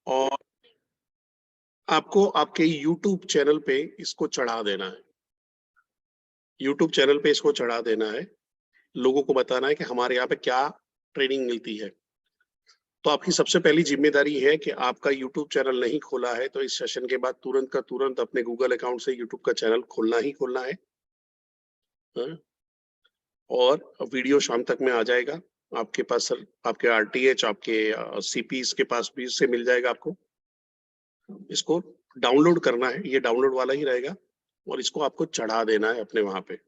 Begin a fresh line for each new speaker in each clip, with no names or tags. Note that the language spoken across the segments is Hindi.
और आपको आपके YouTube चैनल पे इसको चढ़ा देना है। YouTube चैनल पे इसको चढ़ा देना है। लोगों को बताना है कि हमारे यहाँ पे क्या ट्रेनिंग मिलती है। तो आपकी सबसे पहली जिम्मेदारी है कि आपका YouTube चैनल नहीं खोला है तो इस सेशन के बाद तुरंत का तुरंत अपने गूगल अकाउंट से YouTube का चैनल खोलना ही खोलना है। हाँ? और वीडियो शाम तक में आ जाएगा आपके पास। सर आपके आरटीएच, आपके सीपीस के पास भी इससे मिल जाएगा आपको। इसको डाउनलोड करना है, ये डाउनलोड वाला ही रहेगा और इसको आपको चढ़ा देना है अपने वहां पे।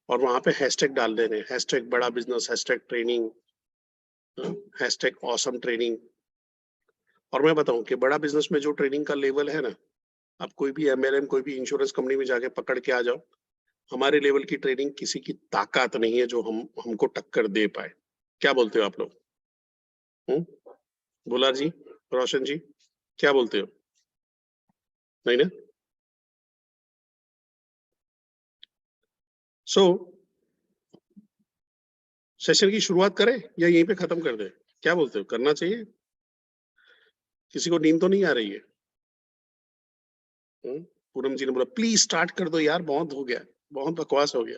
और वहां पे हैशटैग डाल देने, हैशटैग बड़ा business, hashtag training, hashtag awesome training. और मैं बताऊं कि बड़ा बिजनेस में जो ट्रेनिंग का लेवल है ना, आप कोई भी एमएलएम, कोई भी इंश्योरेंस कंपनी में जाके पकड़ के आ जाओ, हमारे लेवल की ट्रेनिंग किसी की ताकत नहीं है जो हमको टक्कर दे पाए। क्या बोलते हो आप लोग? बुलार जी, रोशन जी, क्या बोलते हो? नहीं ना? सो सेशन की शुरुआत करें या यहीं पे खत्म कर दें? क्या बोलते हो, करना चाहिए? किसी को नींद तो नहीं आ रही है? पूनम जी ने बोला प्लीज स्टार्ट कर दो यार, बहुत हो गया, बहुत बकवास हो गया।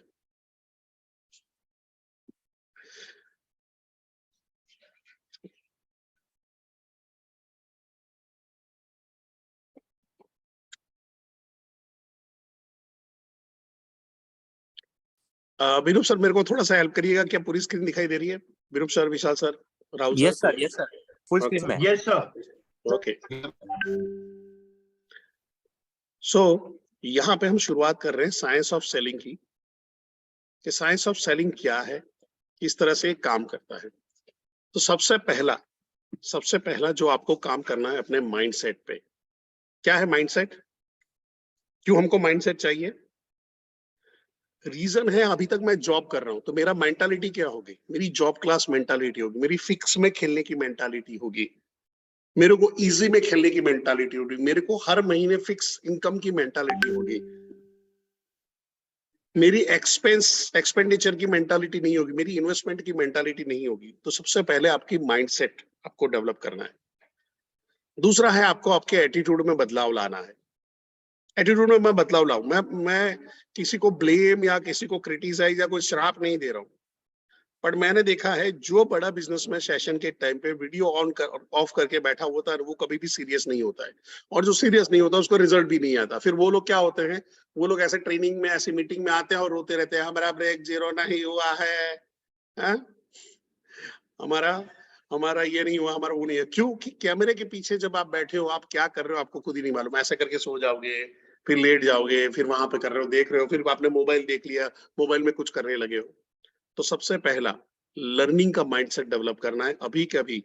विरूप सर मेरे को थोड़ा सा हेल्प करिएगा, क्या पूरी स्क्रीन दिखाई दे रही है? Virup sir, Vishal sir, Rahul sir.
Yes sir, yes sir, full screen में।
Yes sir.
ओके। सो यहाँ पे हम शुरुआत कर रहे हैं साइंस ऑफ सेलिंग की, कि साइंस ऑफ सेलिंग क्या है, किस तरह से काम करता है। तो सबसे पहला जो आपको काम करना है अपने माइंडसेट पे। क्या है माइंडसेट? क्यों हमको माइंडसेट चाहिए? रीजन है, अभी तक मैं जॉब कर रहा हूं तो मेरा मेंटालिटी क्या होगी? मेरी जॉब क्लास मेंटालिटी होगी, मेरी फिक्स में खेलने की मेंटालिटी होगी, मेरे को इजी में खेलने की मेंटालिटी होगी, मेरे को हर महीने फिक्स इनकम की मेंटालिटी होगी, मेरी एक्सपेंडिचर की मेंटालिटी नहीं होगी, मेरी इन्वेस्टमेंट की मेंटालिटी नहीं होगी। तो सबसे पहले आपकी माइंडसेट आपको डेवलप करना है। दूसरा है आपको आपके एटीट्यूड में बदलाव लाना है। एटीट्यूड में मैं बदलाव लाऊं, मैं किसी को ब्लेम या किसी को क्रिटिसाइज या कोई श्राप नहीं दे रहा हूं, पर मैंने देखा है जो बड़ा बिजनेस में सेशन के टाइम पे वीडियो ऑफ करके बैठा होता है वो कभी भी सीरियस नहीं होता है, और जो सीरियस नहीं होता उसको रिजल्ट भी नहीं आता। फिर वो लोग क्या होते हैं, वो लोग ऐसे ट्रेनिंग में, ऐसी मीटिंग में आते हैं और रोते रहते हैं, हमारा ब्रेक जीरो नहीं हुआ है, हमारा हमारा ये नहीं हुआ, हमारा वो नहीं है। क्यों? कि कैमरे के पीछे जब आप बैठे हो, आप क्या कर रहे हो आपको खुद ही नहीं मालूम। ऐसे करके सो जाओगे, फिर लेट जाओगे, फिर वहां पे कर रहे हो, देख रहे हो, फिर आपने मोबाइल देख लिया, मोबाइल में कुछ करने लगे हो। तो सबसे पहला लर्निंग का माइंडसेट डेवलप करना है। अभी के अभी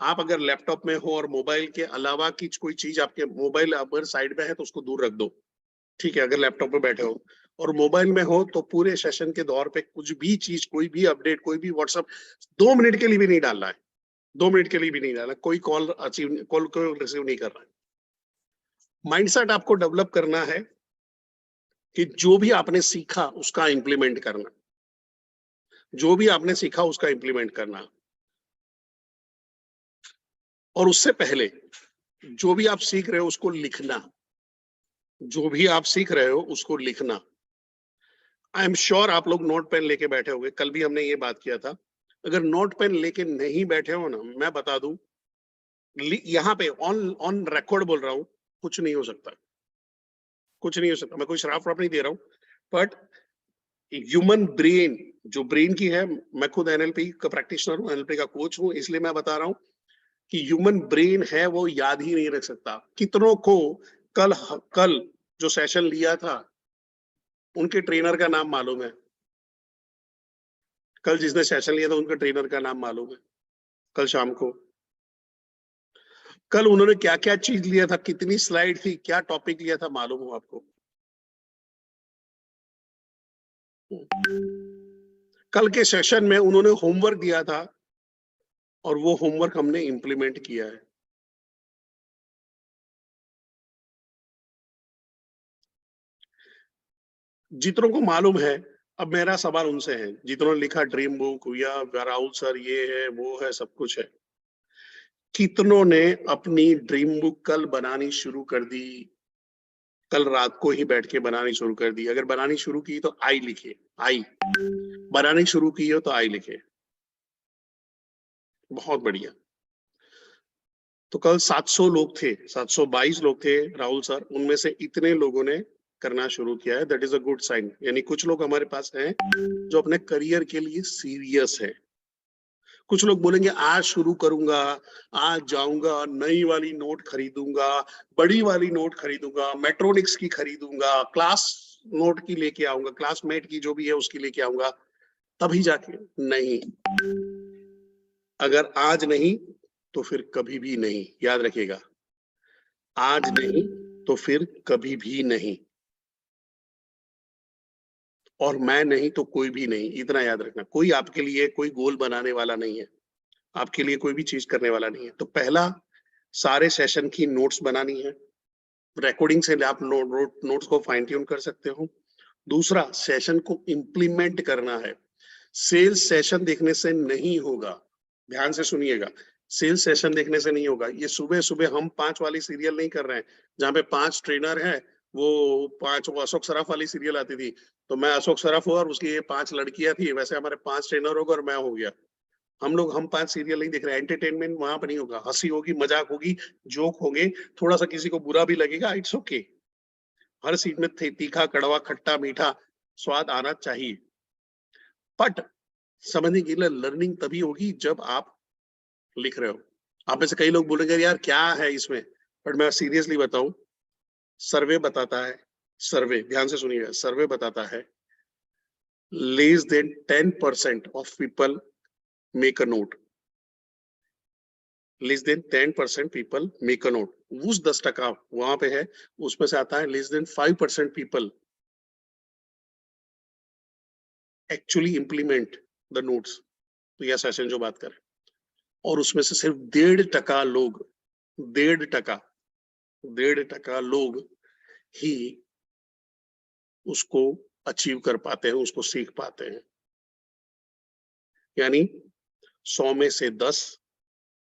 आप अगर लैपटॉप में हो और मोबाइल के अलावा की कोई चीज, आपके मोबाइल अगर साइड में है तो उसको दूर रख दो, ठीक है? अगर लैपटॉप पे बैठे हो और मोबाइल में हो तो पूरे सेशन के दौर पे कुछ भी चीज, कोई भी अपडेट, कोई भी व्हाट्सएप 2 मिनट के लिए भी नहीं डालना है। 2 मिनट के लिए भी नहीं डालना, कोई कॉल को रिसीव नहीं कर रहा है। माइंडसेट आपको डेवलप करना है कि जो भी आपने सीखा उसका इंप्लीमेंट करना, जो भी आपने सीखा उसका इंप्लीमेंट करना। और उससे पहले जो भी आप सीख रहे हो उसको लिखना, जो भी आप सीख रहे हो उसको लिखना। आई एम श्योर आप लोग नोट पेन लेके बैठे होंगे, कल भी हमने ये बात किया था। अगर नोट पेन लेके नहीं बैठे हो ना, मैं बता दूं, यहाँ पे ऑन ऑन रिकॉर्ड बोल रहा हूं, कुछ नहीं हो सकता, कुछ नहीं हो सकता। मैं कोई श्राप नहीं दे रहा हूं, बट ह्यूमन ब्रेन, जो ब्रेन की है, मैं खुद एनएलपी का प्रैक्टिशनर हूं, एनएलपी का कोच हूं, इसलिए मैं बता रहा हूं कि ह्यूमन ब्रेन है वो याद ही नहीं रख सकता। कितनों को कल कल जो सेशन लिया था उनके ट्रेनर का नाम मालूम है? कल जिसने सेशन लिया था उनके ट्रेनर का नाम मालूम है? कल शाम को, कल उन्होंने क्या क्या चीज लिया था, कितनी स्लाइड थी, क्या टॉपिक लिया था, मालूम हो आपको? कल के सेशन में उन्होंने होमवर्क दिया था और वो होमवर्क हमने इंप्लीमेंट किया है। जितनों को मालूम है, अब मेरा सवाल उनसे है, जितनों ने लिखा ड्रीम बुक या राहुल सर ये है वो है सब कुछ है, कितनों ने अपनी ड्रीम बुक कल बनानी शुरू कर दी? कल रात को ही बैठ के बनानी शुरू कर दी? अगर बनानी शुरू की तो आई लिखे, आई। बनानी शुरू की हो तो आई लिखे। बहुत बढ़िया। तो कल 700 लोग थे, 722 लोग थे राहुल सर, उनमें से इतने लोगों ने करना शुरू किया है, that is a good sign. यानी कुछ लोग हमारे पास हैं जो अपने करियर के लिए सीरियस है। कुछ लोग बोलेंगे आज शुरू करूंगा, आज जाऊंगा, नई वाली नोट खरीदूंगा, बड़ी वाली नोट खरीदूंगा, मेट्रोनिक्स की खरीदूंगा, क्लास नोट की लेके आऊंगा, क्लासमेट की जो भी है उसकी लेके आऊंगा, तभी जाके। नहीं, अगर आज नहीं तो फिर कभी भी नहीं। याद रखिएगा, आज नहीं तो फिर कभी भी नहीं, और मैं नहीं तो कोई भी नहीं। इतना याद रखना, कोई आपके लिए कोई गोल बनाने वाला नहीं है, आपके लिए कोई भी चीज करने वाला नहीं है। तो पहला, सारे सेशन की नोट्स बनानी है, रिकॉर्डिंग से आप नोट्स को फाइन ट्यून कर सकते हो। दूसरा, सेशन को इंप्लीमेंट करना है। सेल्स सेशन देखने से नहीं होगा, ध्यान से सुनिएगा। सेल्स सेशन देखने से नहीं होगा। ये सुबह सुबह हम 5 वाली सीरियल नहीं कर रहे हैं जहां पे 5 ट्रेनर है, वो 5, वो अशोक सराफ वाली सीरियल आती थी, तो मैं अशोक सराफ हुआ और उसकी ये 5 लड़कियां थी, वैसे हमारे 5 ट्रेनर होगा और मैं हो गया। हम 5 सीरियल नहीं देख रहे हैं। एंटरटेनमेंट वहां पर नहीं होगा, हंसी होगी, मजाक होगी, जोक होंगे, थोड़ा सा किसी को बुरा भी लगेगा, इट्स ओके। हर सीट में तीखा, कड़वा, खट्टा, मीठा स्वाद आना चाहिए। बट समझने के लिए लर्निंग तभी होगी जब आप लिख रहे हो। आप में से कई लोग बोलेंगे यार क्या है इसमें, बट मैं सीरियसली बताऊं, सर्वे बताता है, सर्वे ध्यान से सुनिएगा, सर्वे बताता है less than 10% of people make a note. Less than 10% people make a note. उस 10% वहां पे है, उसमें से आता है less than 5% people actually implement the notes. तो यह सेशन जो बात करें, और उसमें से सिर्फ 1.5% लोग, 1.5%, 1.5% लोग ही उसको अचीव कर पाते हैं, उसको सीख पाते हैं। यानी 100 में से 10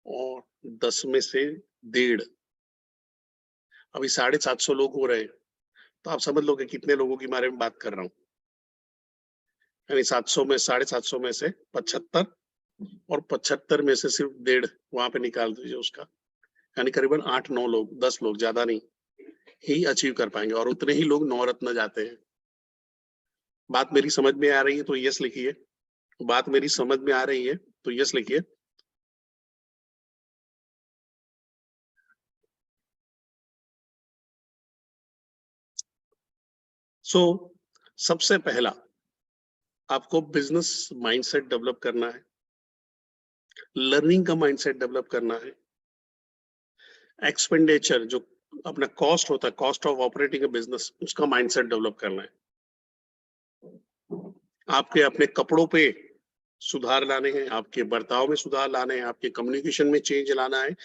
और 10 में से 1.5। अभी 750 लोग हो रहे हैं, तो आप समझ लो कि कितने लोगों के बारे में बात कर रहा हूं। यानी 700 में 750 में से 75, और 75 में से सिर्फ 1.5 वहां पे निकाल दीजिए उसका, यानी करीबन 8-9 लोग, 10 लोग, ज्यादा नहीं, ही अचीव कर पाएंगे। और उतने ही लोग नवरत्न जाते हैं। बात मेरी समझ में आ रही है तो यस लिखिए। बात मेरी समझ में आ रही है तो यस लिखिए। सो सबसे पहला आपको बिजनेस माइंडसेट डेवलप करना है, लर्निंग का माइंडसेट डेवलप करना है, एक्सपेंडिचर जो अपना कॉस्ट होता है, cost of operating a business, उसका माइंडसेट डेवलप करना है। आपके अपने कपड़ों पे सुधार लाने हैं, आपके बर्ताव में सुधार लाने हैं, आपके कम्युनिकेशन में चेंज लाना है।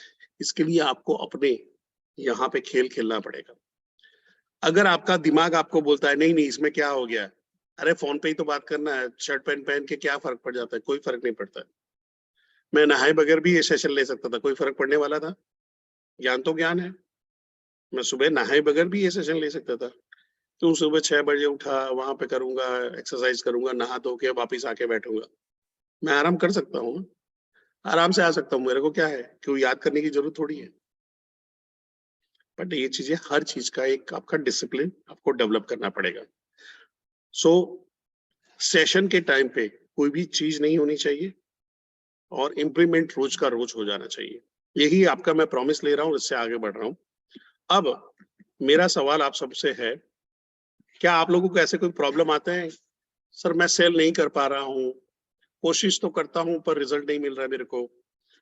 इसके लिए आपको अपने यहाँ पे खेल खेलना पड़ेगा। अगर आपका दिमाग आपको बोलता है नहीं नहीं इसमें क्या हो गया, अरे फोन पे ही तो बात करना है, शर्ट पैंट पहन के क्या फर्क पड़ जाता है, कोई फर्क नहीं पड़ता है। मैं नहाए बगैर भी ये सेशन ले सकता था, कोई फर्क पड़ने वाला था? ज्ञान तो ज्ञान है। मैं सुबह नहाए बगैर भी ये सेशन ले सकता था। तो सुबह 6 बजे उठा, वहां पे करूंगा, एक्सरसाइज करूंगा, नहा धो के वापिस आके बैठूंगा। मैं आराम कर सकता हूँ, आराम से आ सकता हूँ, मेरे को क्या है, क्यों याद करने की जरूरत थोड़ी है। बट ये चीजें, हर चीज का एक आपका डिसिप्लिन आपको डेवलप करना पड़ेगा। सो सेशन के टाइम पे कोई भी चीज नहीं होनी चाहिए, और इम्प्लीमेंट रोज का रोज हो जाना चाहिए। यही आपका मैं प्रॉमिस ले रहा हूँ, इससे आगे बढ़ रहा हूँ। अब मेरा सवाल आप सबसे है, क्या आप लोगों को ऐसे कोई प्रॉब्लम आते हैं, सर मैं सेल नहीं कर पा रहा हूँ, कोशिश तो करता हूँ पर रिजल्ट नहीं मिल रहा है मेरे को,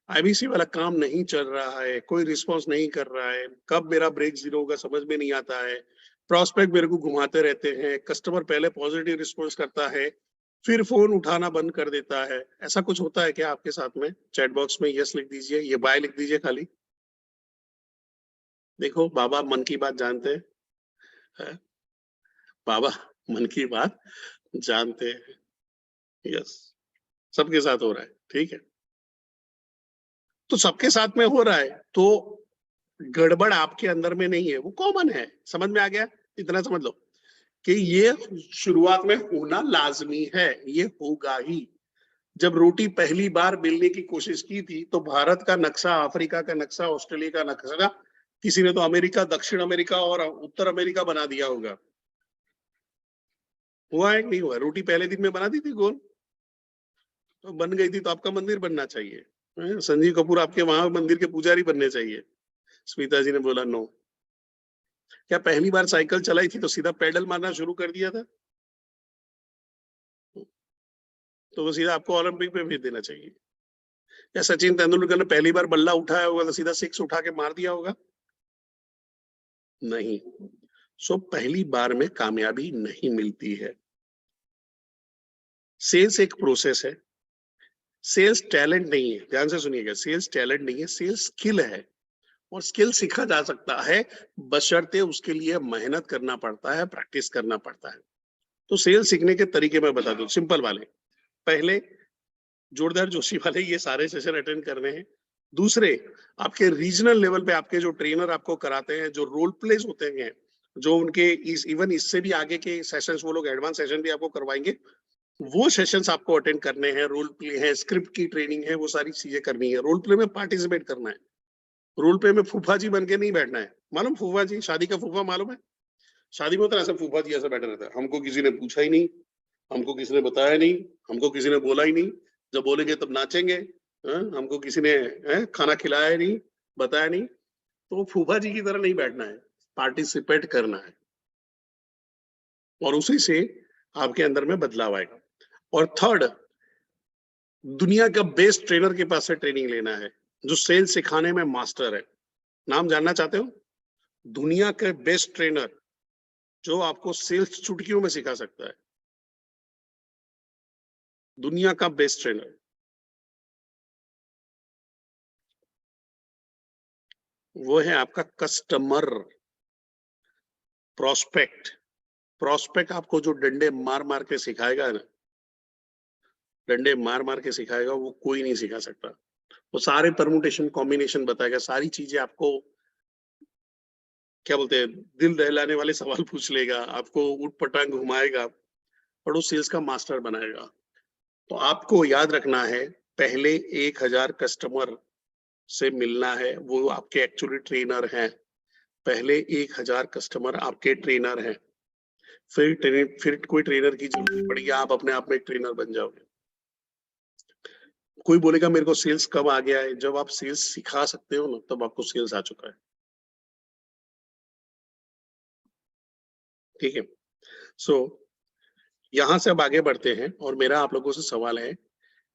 आईबीसी वाला काम नहीं चल रहा है, कोई रिस्पॉन्स नहीं कर रहा है, कब मेरा ब्रेक जीरो होगा समझ में नहीं आता है, प्रॉस्पेक्ट मेरे को घुमाते रहते हैं, कस्टमर पहले पॉजिटिव रिस्पॉन्स करता है फिर फोन उठाना बंद कर देता है, ऐसा कुछ होता है क्या आपके साथ में? चैट बॉक्स में यस लिख दीजिए, ये बाय लिख दीजिए खाली। देखो बाबा मन की बात जानते हैं, बाबा मन की बात जानते हैं। यस, सबके साथ हो रहा है, ठीक है। तो सबके साथ में हो रहा है, तो गड़बड़ आपके अंदर में नहीं है, वो कॉमन है। समझ में आ गया? इतना समझ लो कि ये शुरुआत में होना लाजमी है, ये होगा ही। जब रोटी पहली बार बेलने की कोशिश की थी तो भारत का नक्शा, अफ्रीका का नक्शा, ऑस्ट्रेलिया का नक्शा, किसी ने तो अमेरिका, दक्षिण अमेरिका और उत्तर अमेरिका बना दिया होगा। हुआ है कि नहीं हुआ? रोटी पहले दिन में बना दी थी गोल, तो बन गई थी, तो आपका मंदिर बनना चाहिए। संजीव कपूर आपके वहां मंदिर के पुजारी बनने चाहिए। स्मिता जी ने बोला नो। क्या पहली बार साइकिल चलाई थी तो सीधा पैडल मारना शुरू कर दिया था? तो वो सीधा आपको ओलंपिक में भेज देना चाहिए। या सचिन तेंदुलकर ने पहली बार बल्ला उठाया होगा तो सीधा 6 उठा के मार दिया होगा? नहीं। सो पहली बार में कामयाबी नहीं मिलती है। सेल्स एक प्रोसेस है, सेल्स टैलेंट नहीं है। ध्यान से सुनिएगा, सेल्स टैलेंट नहीं है, सेल्स स्किल है। और स्किल सीखा जा सकता है, बशर्ते उसके लिए मेहनत करना पड़ता है, प्रैक्टिस करना पड़ता है। तो सेल्स सीखने के तरीके मैं बता दूं, सिंपल वाले। पहले जोरदार जोशी वाले ये सारे सेशन अटेंड करने हैं। दूसरे, आपके रीजनल लेवल पे आपके जो ट्रेनर आपको कराते हैं, जो रोल प्लेस होते हैं, जो उनके इवन इससे भी आगे के सेशंस, वो लोग एडवांस सेशन भी आपको करवाएंगे, वो सेशंस आपको अटेंड करने हैं। रोल प्ले है, स्क्रिप्ट की ट्रेनिंग है, वो सारी चीजें करनी है। रोल प्ले में पार्टिसिपेट करना है। रोल प्ले में फूफा जी बन के नहीं बैठना है। मालूम फूफा जी, शादी का फूफा मालूम है? शादी में होता है ऐसा, फूफा जी ऐसा बैठा रहता है, हमको किसी ने पूछा ही नहीं, हमको किसी ने बताया नहीं, हमको किसी ने बोला ही नहीं, जब बोलेंगे तब नाचेंगे, हमको किसी ने खाना खिलाया नहीं, बताया नहीं। तो फूफा जी की तरह नहीं बैठना है, पार्टिसिपेट करना है, और उसी से आपके अंदर में बदलाव आएगा। और थर्ड, दुनिया का बेस्ट ट्रेनर के पास से ट्रेनिंग लेना है, जो सेल्स सिखाने में मास्टर है। नाम जानना चाहते हो? दुनिया के बेस्ट ट्रेनर जो आपको सेल्स चुटकियों में सिखा सकता है, दुनिया का बेस्ट ट्रेनर, वो है आपका कस्टमर। प्रोस्पेक्ट, प्रोस्पेक्ट आपको जो डंडे मार मार के सिखाएगा ना, डंडे मार मार के सिखाएगा, वो कोई नहीं सिखा सकता। वो सारे परमुटेशन कॉम्बिनेशन बताएगा, सारी चीजें आपको, क्या बोलते हैं, दिल दहलाने वाले सवाल पूछ लेगा, आपको उठ पटांग घुमाएगा, और वो सेल्स का मास्टर बनाएगा। तो आपको याद रखना है, पहले 1000 कस्टमर से मिलना है, वो आपके एक्चुअली ट्रेनर हैं। पहले 1000 कस्टमर आपके ट्रेनर हैं, फिर कोई ट्रेनर की जरूरत पड़ेगी, आप अपने आप में एक ट्रेनर बन जाओगे। कोई बोलेगा मेरे को सेल्स कब आ गया है? जब आप सेल्स सिखा सकते हो ना, तब आपको सेल्स आ चुका है। ठीक है। सो यहां से अब आगे बढ़ते हैं, और मेरा आप लोगों से सवाल है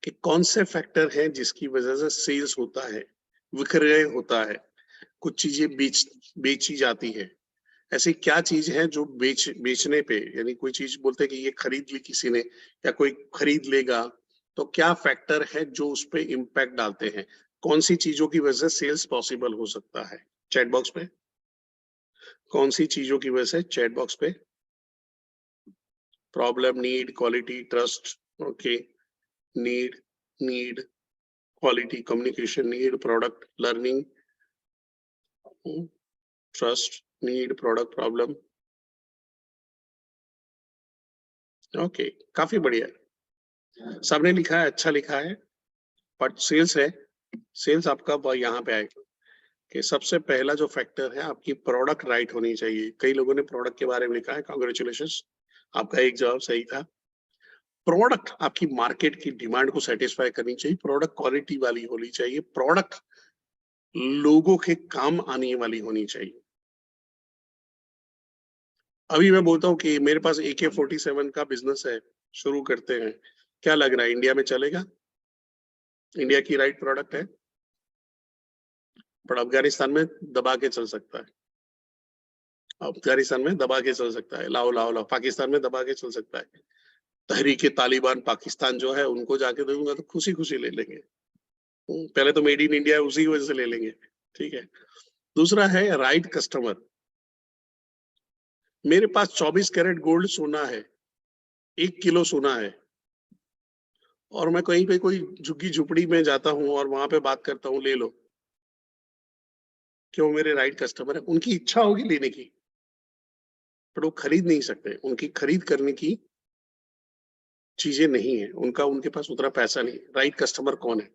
कि कौन से फैक्टर हैं जिसकी वजह से सेल्स होता है, विक्रय होता है, कुछ चीजें बेची जाती है। ऐसी क्या चीज है जो बेचने पे, यानी कोई चीज बोलते हैं कि ये खरीद ली किसी ने, या कोई खरीद लेगा, तो क्या फैक्टर है जो उस पे इम्पैक्ट डालते हैं? कौन सी चीजों की वजह से सेल्स पॉसिबल हो सकता है? चैट बॉक्स पे कौन सी चीजों की वजह से, चैट बॉक्स पे, problem, need, quality, trust. Okay, need, quality, communication, need, product, learning, trust, need, product, problem. Okay, काफी बढ़िया, सबने लिखा है, अच्छा लिखा है। बट सेल्स है, सेल्स आपका यहाँ पे आएगा कि सबसे पहला जो फैक्टर है, आपकी प्रोडक्ट राइट होनी चाहिए। कई लोगों ने प्रोडक्ट के बारे में लिखा है, कांग्रेचुलेशंस, आपका एक जवाब सही था। प्रोडक्ट आपकी मार्केट की डिमांड को सेटिस्फाई करनी चाहिए, प्रोडक्ट क्वालिटी वाली होनी चाहिए, प्रोडक्ट लोगों के काम आने वाली होनी चाहिए। अभी मैं बोलता हूँ कि मेरे पास AK-47 का बिजनेस है, शुरू करते हैं, क्या लग रहा है इंडिया में चलेगा? इंडिया की राइट प्रोडक्ट है, पर अफगानिस्तान में दबा के चल सकता है, अफगानिस्तान में दबा के चल सकता है, लाओ लाओ लाओ, पाकिस्तान में दबा के चल सकता है। तहरीके तालिबान पाकिस्तान जो है, उनको जाके दूंगा तो खुशी खुशी ले लेंगे। पहले तो मेड इन इंडिया उसी की वजह से ले लेंगे। ठीक है। दूसरा है राइट कस्टमर। मेरे पास 24 कैरेट गोल्ड सोना है, 1 किलो सोना है, और मैं कहीं पे कोई झुग्गी झुपड़ी में जाता हूँ और वहां पे बात करता हूँ, ले लो, क्यों? मेरे राइट कस्टमर है, उनकी इच्छा होगी लेने की, पर वो खरीद नहीं सकते, उनकी खरीद करने की चीजें नहीं है, उनका उनके पास उतना पैसा नहीं है। राइट कस्टमर कौन है?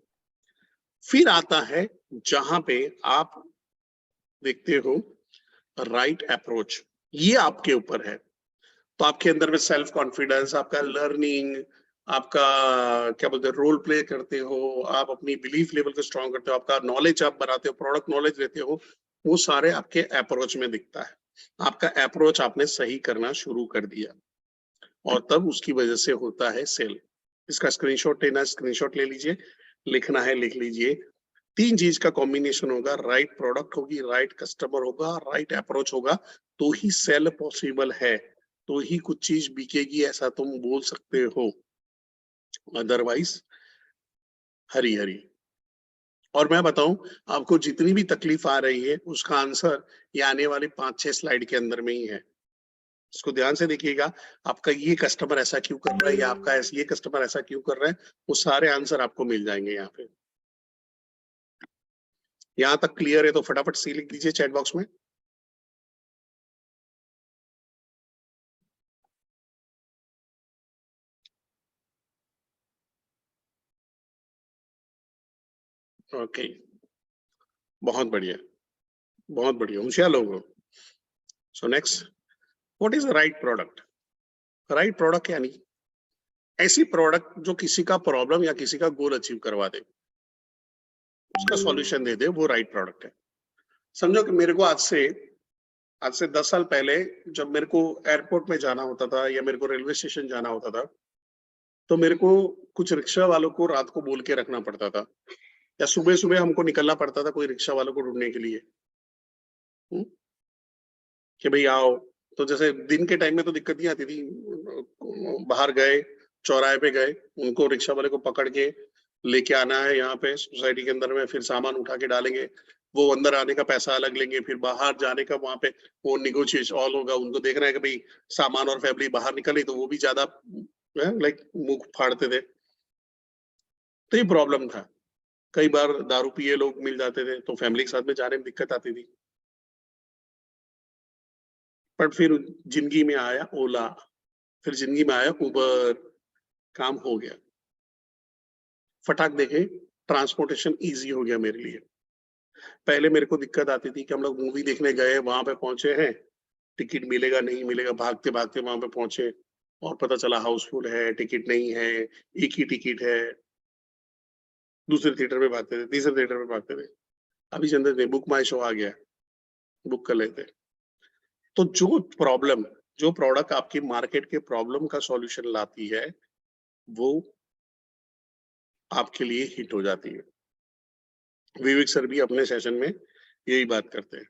फिर आता है जहां पे आप देखते हो राइट अप्रोच, ये आपके ऊपर है। तो आपके अंदर में सेल्फ कॉन्फिडेंस, आपका लर्निंग, आपका क्या बोलते हैं, रोल प्ले करते हो, आप अपनी बिलीफ लेवल को स्ट्रॉन्ग करते हो, आपका नॉलेज आप बनाते हो, प्रोडक्ट नॉलेज लेते हो, वो सारे आपके अप्रोच में दिखता है। आपका अप्रोच आपने सही करना शुरू कर दिया और तब उसकी वजह से होता है सेल। इसका स्क्रीनशॉट लेना, स्क्रीनशॉट ले लीजिए, लिखना है लिख लीजिए। 3 चीज का कॉम्बिनेशन होगा, राइट प्रोडक्ट होगी, राइट कस्टमर होगा, राइट अप्रोच होगा, तो ही सेल पॉसिबल है, तो ही कुछ चीज बिकेगी, ऐसा तुम बोल सकते हो। अदरवाइज हरी हरी। और मैं बताऊं, आपको जितनी भी तकलीफ आ रही है उसका आंसर ये आने वाले 5-6 स्लाइड के अंदर में ही है। इसको ध्यान से देखिएगा, आपका ये कस्टमर ऐसा क्यों कर रहा है या आपका ये कस्टमर ऐसा क्यों कर रहा है, वो सारे आंसर आपको मिल जाएंगे यहाँ पे। यहाँ तक क्लियर है तो फटाफट सी लिख दीजिए चैट बॉक्स में। ओके, बहुत बढ़िया, बहुत बढ़िया, होशियार लोग हो। So next, what is the right product? Right product यानी ऐसी प्रोडक्ट जो किसी का प्रॉब्लम या किसी का गोल अचीव करवा दे, उसका सॉल्यूशन दे दे, वो राइट प्रोडक्ट है। समझो कि मेरे को आज से 10 साल पहले जब मेरे को एयरपोर्ट में जाना होता था या मेरे को रेलवे स्टेशन जाना होता था, तो मेरे को कुछ रिक्शा वालों को रात को बोल के रखना पड़ता था, या सुबह सुबह हमको निकलना पड़ता था कोई रिक्शा वालों को ढूंढने के लिए। हुँ? कि भाई आओ। तो जैसे दिन के टाइम में तो दिक्कत नहीं आती थी, बाहर गए, चौराहे पे गए, उनको रिक्शा वाले को पकड़ के लेके आना है यहाँ पे सोसाइटी के अंदर में, फिर सामान उठा के डालेंगे, वो अंदर आने का पैसा अलग लेंगे, फिर बाहर जाने का वहां पे वो निगोशिएशन ऑल होगा, उनको देखना है कि भाई सामान और फैमिली बाहर निकले तो वो भी ज्यादा लाइक मुंह फाड़ते थे। तो ये प्रॉब्लम था। कई बार दारू पिए लोग मिल जाते थे तो फैमिली के साथ में जाने में दिक्कत आती थी। पर फिर जिंदगी में आया ओला, फिर जिंदगी में आया उबर, काम हो गया। फटाक देखे, ट्रांसपोर्टेशन इजी हो गया मेरे लिए। पहले मेरे को दिक्कत आती थी कि हम लोग मूवी देखने गए, वहां पे पहुंचे हैं, टिकट मिलेगा नहीं मिलेगा, भागते भागते वहां पे पहुंचे और पता चला हाउसफुल है, टिकट नहीं है, एक ही टिकट है, दूसरे थिएटर में भागते थे, तीसरे थिएटर में भागते थे। अभी चंद्र थे, बुक माई शो आ गया, बुक कर लेते। तो जो प्रोडक्ट आपकी मार्केट के प्रॉब्लम का सॉल्यूशन लाती है, वो आपके लिए हिट हो जाती है। विवेक सर भी अपने सेशन में यही बात करते हैं।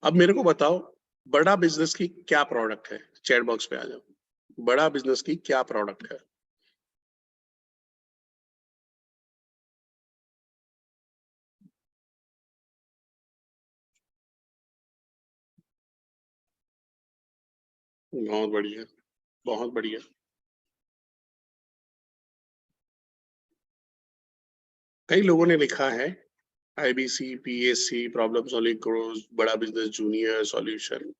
अब मेरे को बताओ, बड़ा बिजनेस की क्या प्रोडक्ट है? चैट बॉक्स पे आ जाओ, बड़ा बिजनेस की क्या प्रोडक्ट है? बहुत बढ़िया, बहुत बढ़िया। कई लोगों ने लिखा है IBC, PSC, problem solving course, बड़ा बिजनेस जूनियर, सॉल्यूशन।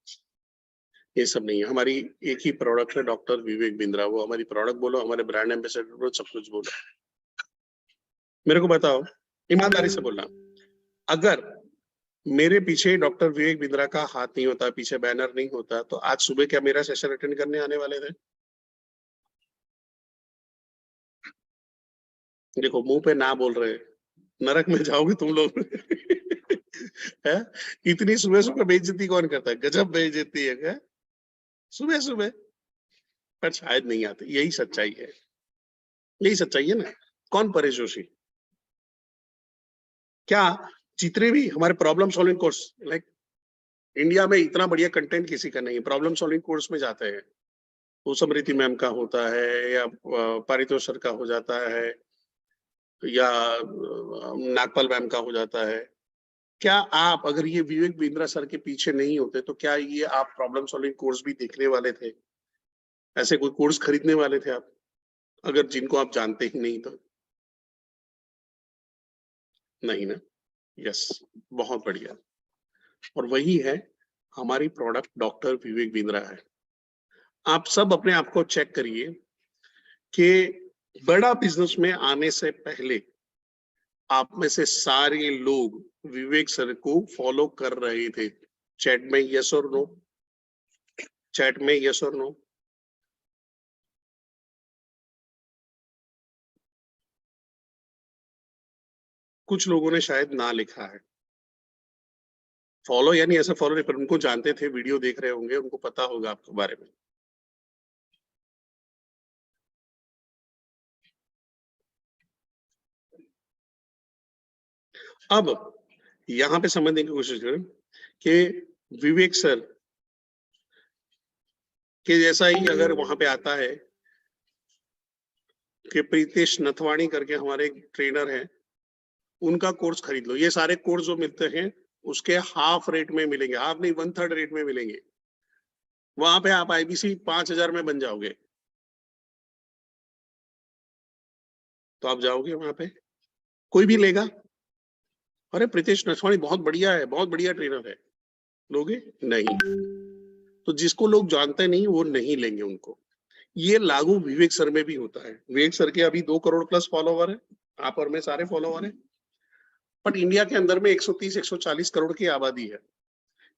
ये सब नहीं है, हमारी एक ही प्रोडक्ट है, डॉक्टर विवेक बिंद्रा। वो हमारी प्रोडक्ट बोलो, हमारे ब्रांड एम्बेसडर बोलो, सब कुछ बोलो। मेरे को बताओ, ईमानदारी से बोलना, अगर मेरे पीछे डॉक्टर विवेक बिंद्रा का हाथ नहीं होता, पीछे बैनर नहीं होता, तो आज सुबह क्या मेरा सेशन अटेंड करने आने वाले थे? देखो, मुंह पे ना बोल रहे, नरक में जाओगे तुम लोग। है? इतनी सुबह सुबह बेइज्जती कौन करता है? गजब बेइज्जती है क्या सुबह सुबह? पर शायद नहीं आती, यही सच्चाई है, यही सच्चाई है ना। कौन परेश जोशी? क्या जितने भी हमारे problem solving course, like India में इतना बढ़िया कंटेंट किसी का नहीं है। प्रॉब्लम सॉल्विंग कोर्स में जाते हैं, वो समृति मैम का होता है या पारितोष सर का हो जाता है या नागपाल मैम का हो जाता है। क्या आप, अगर ये विवेक बिंद्रा सर के पीछे नहीं होते तो क्या ये आप प्रॉब्लम सॉल्विंग कोर्स भी देखने वाले थे? ऐसे कोई कोर्स खरीदने वाले थे आप? अगर जिनको आप जानते ही नहीं तो नहीं ना। यस, बहुत बढ़िया। और वही है हमारी प्रोडक्ट डॉक्टर विवेक बिंद्रा है। आप सब अपने आप को चेक करिए कि बड़ा बिजनेस में आने से पहले आप में से सारे लोग विवेक सर को फॉलो कर रहे थे। चैट में यस और नो, चैट में यस और नो। कुछ लोगों ने शायद ना लिखा है। फॉलो यानी ऐसा फॉलो नहीं, पर उनको जानते थे, वीडियो देख रहे होंगे, उनको पता होगा आपके बारे में। अब यहां पे समझने की कोशिश करें कि विवेक सर के जैसा ही अगर वहां पे आता है कि प्रीतेश नथवाणी करके हमारे ट्रेनर हैं, उनका कोर्स खरीद लो। ये सारे कोर्स जो मिलते हैं उसके हाफ रेट में मिलेंगे, हाफ नहीं 1/3 रेट में मिलेंगे। वहां पे आप आईबीसी 5,000 में बन जाओगे। तो आप जाओगे वहां पे, कोई भी लेगा, अरे प्रीतेश नथवाणी बहुत बढ़िया है, बहुत बढ़िया ट्रेनर है, लोगे नहीं। तो जिसको लोग जानते नहीं वो नहीं लेंगे उनको। ये लागू विवेक सर में भी होता है। विवेक सर के अभी 2 करोड़ प्लस फॉलोवर है, आप और मैं सारे फॉलोवर हैं, बट इंडिया के अंदर में 130-140 करोड़ की आबादी है।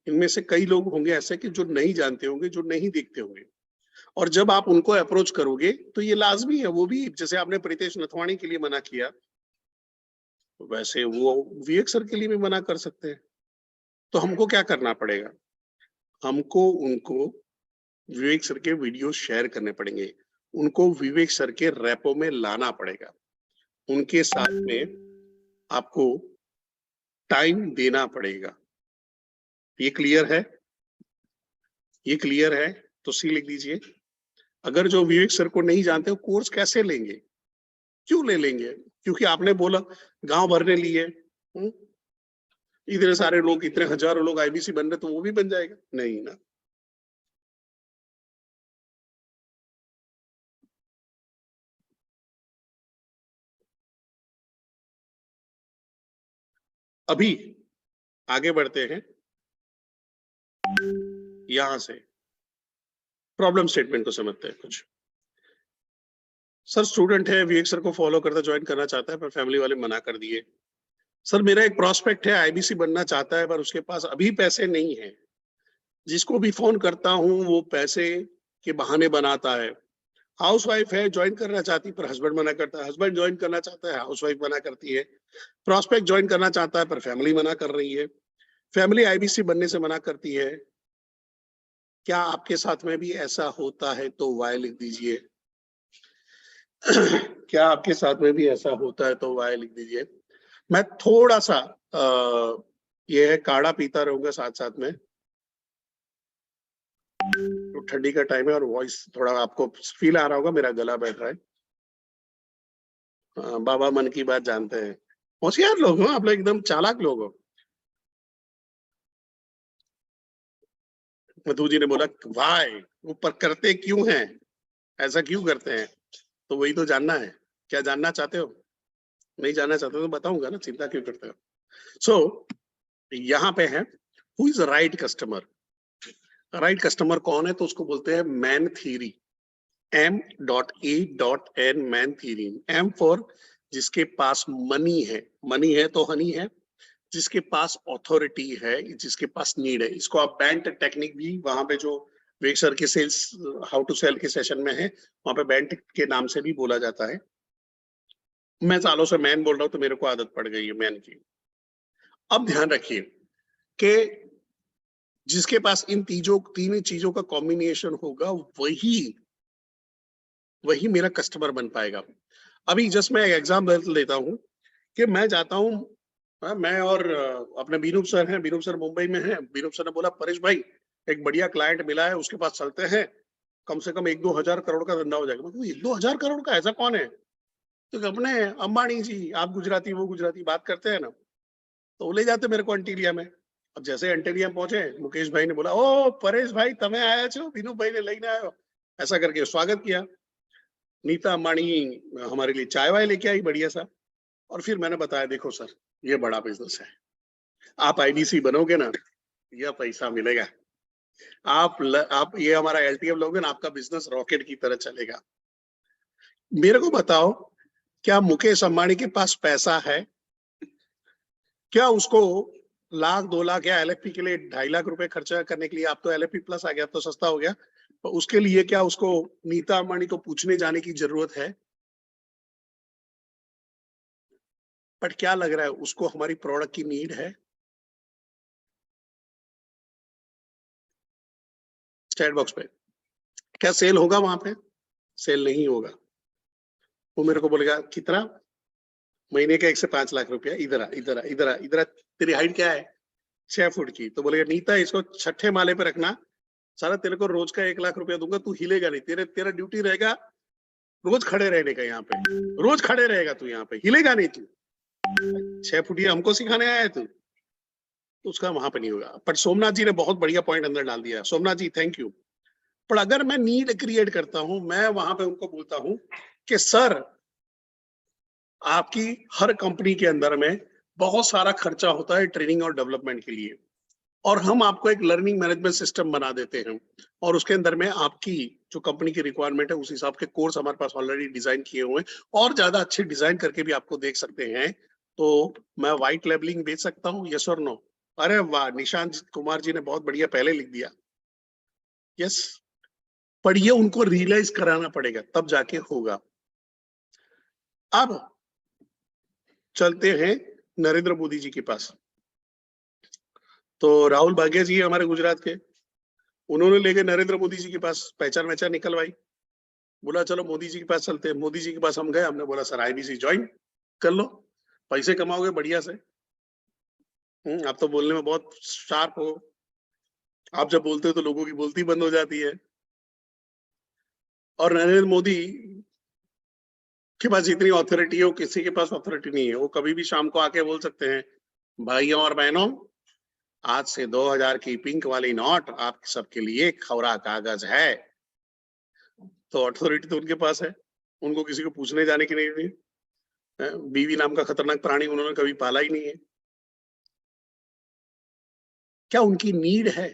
इनमें से कई लोग होंगे ऐसे कि जो नहीं जानते होंगे, जो नहीं देखते होंगे, और जब आप उनको अप्रोच करोगे तो ये लाजमी है, वो भी जैसे आपने प्रीतेश नथवाणी के लिए मना किया वैसे वो विवेक सर के लिए भी मना कर सकते हैं। तो हमको क्या करना पड़ेगा, हमको उनको विवेक सर के वीडियो शेयर करने पड़ेंगे, उनको विवेक सर के रैपो में लाना पड़ेगा, उनके साथ में आपको टाइम देना पड़ेगा। ये क्लियर है? ये क्लियर है तो सी लिख दीजिए। अगर जो विवेक सर को नहीं जानते वो कोर्स कैसे लेंगे, क्यों ले लेंगे? क्योंकि आपने बोला गांव भरने लिए, इतने सारे लोग, इतने हजारों लोग आईबीसी बन रहे तो वो भी बन जाएगा? नहीं ना। अभी आगे बढ़ते हैं, यहां से प्रॉब्लम स्टेटमेंट को समझते हैं कुछ। सर स्टूडेंट है, विवेक सर को फॉलो करता, ज्वाइन करना चाहता है, पर फैमिली वाले मना कर दिए। सर मेरा एक प्रोस्पेक्ट है, आईबीसी बनना चाहता है, पर उसके पास अभी पैसे नहीं है। जिसको भी फोन करता हूं वो पैसे के बहाने बनाता है। हाउसवाइफ है, ज्वाइन करना चाहती पर हस्बैंड मना करता है, हस्बैंड ज्वाइन करना चाहता है, हाउसवाइफ मना करती है। प्रोस्पेक्ट ज्वाइन करना चाहता है पर फैमिली मना कर रही है, फैमिली आईबीसी बनने से मना करती है। क्या आपके साथ में भी ऐसा होता है तो वाई लिख दीजिए। क्या आपके साथ में भी ऐसा होता है तो वाई लिख दीजिए। मैं थोड़ा सा ये है काढ़ा पीता रहूंगा साथ साथ में, तो ठंडी का टाइम है और वॉइस थोड़ा आपको फील आ रहा होगा, मेरा गला बैठ रहा है। बाबा मन की बात जानते हैं, होशियार लोग हो आप लोग, एकदम चालाक लोग हो। मधु जी ने बोला वाई, ऊपर करते क्यों हैं, ऐसा क्यों करते हैं? तो वही तो जानना है। क्या जानना चाहते हो? नहीं जानना चाहते तो बताऊंगा ना, चिंता क्यों करते हो? सो यहाँ पे है who is right customer. Right customer कौन है? तो उसको बोलते हैं man theory, M.A.N man theory. M for जिसके पास मनी है, मनी है तो हनी है, जिसके पास ऑथोरिटी है, जिसके पास नीड है। इसको आप बैंट टेक्निक भी वहां पे जो वेक सर के सेल्स हाउ टू सेल के सेशन में है, वहां पे बैंट के नाम से भी बोला जाता है। मैं सालों से मैन बोल रहा हूं तो मेरे को आदत पड़ गई है मैन की। अब ध्यान रखिए कि जिसके पास इन तीन चीजों का कॉम्बिनेशन होगा वही मेरा कस्टमर बन पाएगा। अभी जस्ट मैं एग्जाम्पल देता हूँ कि मैं जाता हूँ, मैं और अपने बीनूप सर हैं, बीनूप सर मुंबई में हैं। बीनूप सर ने बोला परेश भाई एक बढ़िया क्लाइंट मिला है, उसके पास चलते हैं, कम से कम 1-2 हजार करोड़ का धंधा हो जाएगा। मैं 1-2 हजार करोड़ का, ऐसा कौन है? तो अपने अंबानी जी, आप गुजराती वो गुजराती बात करते हैं ना, तो वो ले जाते मेरे को एंटीलिया में। अब जैसे एंटीलिया पहुंचे, मुकेश भाई ने बोला ओ परेश भाई तमें आया छो, बीनू भाई ने लेने आयो, ऐसा करके स्वागत किया। नीता अंबानी हमारे लिए चाय वाय लेके आई बढ़िया सा, और फिर मैंने बताया देखो सर ये बड़ा बिजनेस है, आप आईबीसी बनोगे ना, यह पैसा मिलेगा, आप ये हमारा एलटीएफ लोगे ना, आपका बिजनेस रॉकेट की तरह चलेगा। मेरे को बताओ, क्या मुकेश अंबानी के पास पैसा है? क्या उसको लाख 2 लाख या एलएफपी के लिए 2.5 लाख रुपए खर्चा करने के लिए, आप तो एलएफपी प्लस आ गया, अब तो सस्ता हो गया, तो उसके लिए क्या उसको नीता अंबानी को पूछने जाने की जरूरत है? बट क्या लग रहा है उसको हमारी प्रोडक्ट की नीड है? चैट बॉक्स पे क्या सेल होगा? वहां पे सेल नहीं होगा। वो मेरे को बोलेगा कितना महीने का? 1 से 5 लाख रुपया। इधर आ, इधर आ, इधर आ, इधर आ, तेरी हाइट क्या है? 6 फुट की। तो बोलेगा नीता इसको 6ठे माले पे रखना, सारा तेरे को रोज का 1 लाख रुपया दूंगा, तू हिलेगा नहीं, तेरा ड्यूटी रहेगा रोज खड़े रहने का, यहाँ पे रोज खड़े रहेगा तू, यहाँ पे हिलेगा नहीं तू। 6 फुटिया हमको सिखाने आया है तू? तो उसका वहां पे नहीं होगा। पर सोमनाथ जी ने बहुत बढ़िया पॉइंट अंदर डाल दिया। सोमनाथ जी थैंक यू। पर अगर मैं नीड क्रिएट करता हूं, मैं वहां पे उनको बोलता हूं कि सर आपकी हर कंपनी के अंदर में बहुत सारा खर्चा होता है ट्रेनिंग और डेवलपमेंट के लिए, और हम आपको एक लर्निंग मैनेजमेंट सिस्टम बना देते हैं, और उसके अंदर में आपकी जो कंपनी की रिक्वायरमेंट है उस हिसाब के कोर्स हमारे पास ऑलरेडी डिजाइन किए हुए हैं, और ज्यादा अच्छे डिजाइन करके भी आपको देख सकते हैं। तो मैं व्हाइट लेबलिंग बेच सकता हूँ, यस और नो? अरे वाह, निशांत कुमार जी ने बहुत बढ़िया पहले लिख दिया, यस। पर ये उनको रियलाइज कराना पड़ेगा, तब जाके होगा। अब चलते हैं नरेंद्र मोदी जी के पास। तो राहुल भाग्य जी हमारे गुजरात के, उन्होंने लेके नरेंद्र मोदी जी के पास पहचान वहचान निकलवाई, बोला चलो मोदी जी के पास चलते हैं। मोदी जी के पास हम गए, हमने बोला सर आईबीसी ज्वाइन कर लो, पैसे कमाओगे बढ़िया से। आप तो बोलने में बहुत शार्प हो, आप जब बोलते हो तो लोगों की बोलती बंद हो जाती है। और नरेंद्र मोदी के पास इतनी ऑथोरिटी है, वो किसी के पास ऑथोरिटी नहीं है। वो कभी भी शाम को आके बोल सकते हैं भाइयों और बहनों, आज से 2000 की पिंक वाली नोट आप सबके लिए खौरा कागज है। तो अथॉरिटी तो उनके पास है, उनको किसी को पूछने जाने की नहीं थी। बीवी नाम का खतरनाक प्राणी उन्होंने कभी पाला ही नहीं है। क्या उनकी नीड है?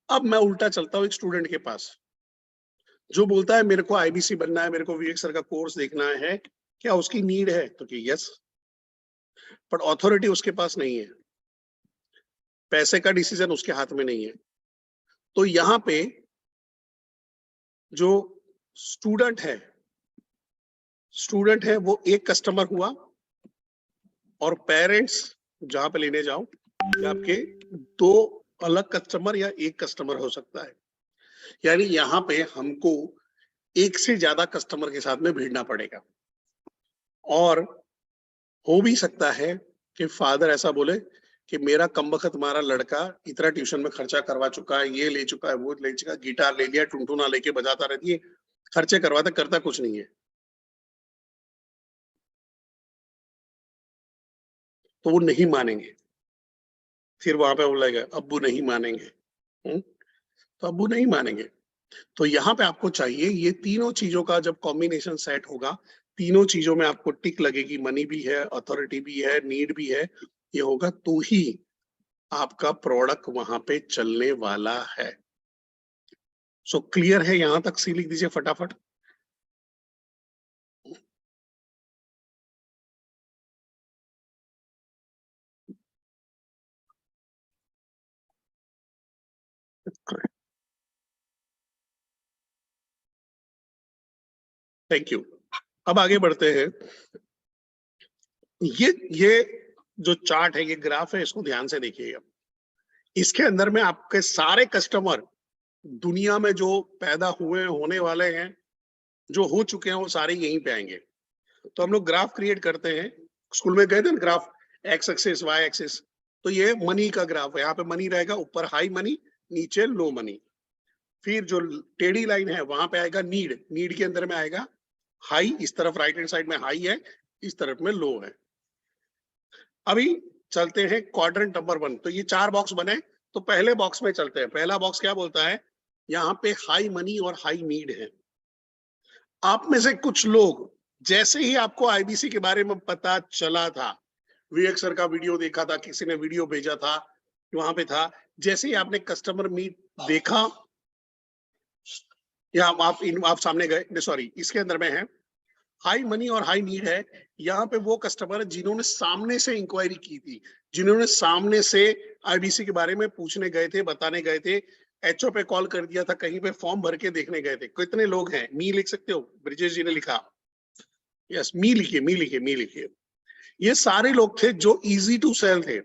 अब मैं उल्टा चलता हूं एक स्टूडेंट के पास जो बोलता है मेरे को आईबीसी बनना है, मेरे को विवेक सर का कोर्स देखना है, क्या उसकी नीड है? तो कि यस, बट ऑथोरिटी उसके पास नहीं है, पैसे का डिसीजन उसके हाथ में नहीं है। तो यहाँ पे जो स्टूडेंट है वो एक कस्टमर हुआ, और पेरेंट्स जहां पे लेने जाओ आपके 2 अलग कस्टमर या एक कस्टमर हो सकता है। यानी यहाँ पे हमको एक से ज्यादा कस्टमर के साथ में भिड़ना पड़ेगा। और हो भी सकता है कि फादर ऐसा बोले कि मेरा कमबख्त तुम्हारा लड़का इतना ट्यूशन में खर्चा करवा चुका है, ये ले चुका है, वो ले चुका है, गिटार ले लिया, टुनटुना लेके बजाता रहती है, खर्चे करवाता करता कुछ नहीं है। तो वो नहीं मानेंगे, फिर वहां पे बोलेगा अब्बू नहीं मानेंगे। तो अब्बू नहीं मानेंगे। तो यहाँ पे आपको चाहिए ये तीनों चीजों का जब कॉम्बिनेशन सेट होगा, तीनों चीजों में आपको टिक लगेगी, मनी भी है, अथॉरिटी भी है, नीड भी है, ये होगा तो ही आपका प्रोडक्ट वहां पे चलने वाला है। सो क्लियर है? यहां तक सी लिख दीजिए फटाफट। Thank you. अब आगे बढ़ते हैं। ये जो चार्ट है, ये ग्राफ है, इसको ध्यान से देखिएगा। इसके अंदर में आपके सारे कस्टमर दुनिया में जो पैदा हुए होने वाले हैं, जो हो चुके हैं, वो सारे यहीं पे आएंगे। तो हम लोग ग्राफ क्रिएट करते हैं, स्कूल में गए थे ना, graph X axis Y axis. तो ये मनी का ग्राफ है, यहाँ पे मनी रहेगा, ऊपर हाई मनी, नीचे लो मनी। फिर जो टेढ़ी लाइन है वहां पे आएगा नीड, नीड के अंदर में आएगा हाई, इस तरफ राइट हैंड साइड में हाई है, इस तरफ में लो है। अभी चलते हैं क्वाड्रेंट नंबर 1। तो ये 4 बॉक्स बने, तो पहले बॉक्स में चलते हैं। पहला बॉक्स क्या बोलता है? यहाँ पे हाई मनी और हाई नीड है। आप में से कुछ लोग जैसे ही आपको आईबीसी के बारे में पता चला था, विवेक सर का वीडियो देखा था, किसी ने वीडियो भेजा था, वहां पे था, जैसे ही आपने कस्टमर मीट देखा या आप सामने गए, सॉरी इसके अंदर में है हाई मनी और हाई नीड है। यहाँ पे वो कस्टमर जिन्होंने सामने से इंक्वायरी की थी, जिन्होंने सामने से आईबीसी के बारे में पूछने गए थे, बताने गए थे, एचओ पे कॉल कर दिया था, कहीं पे फॉर्म भर के देखने गए थे। कितने लोग हैं? मी लिख सकते हो? ब्रिजेश जी ने लिखा, यस मी लिखिए। ये सारे लोग थे जो इजी टू सेल थे।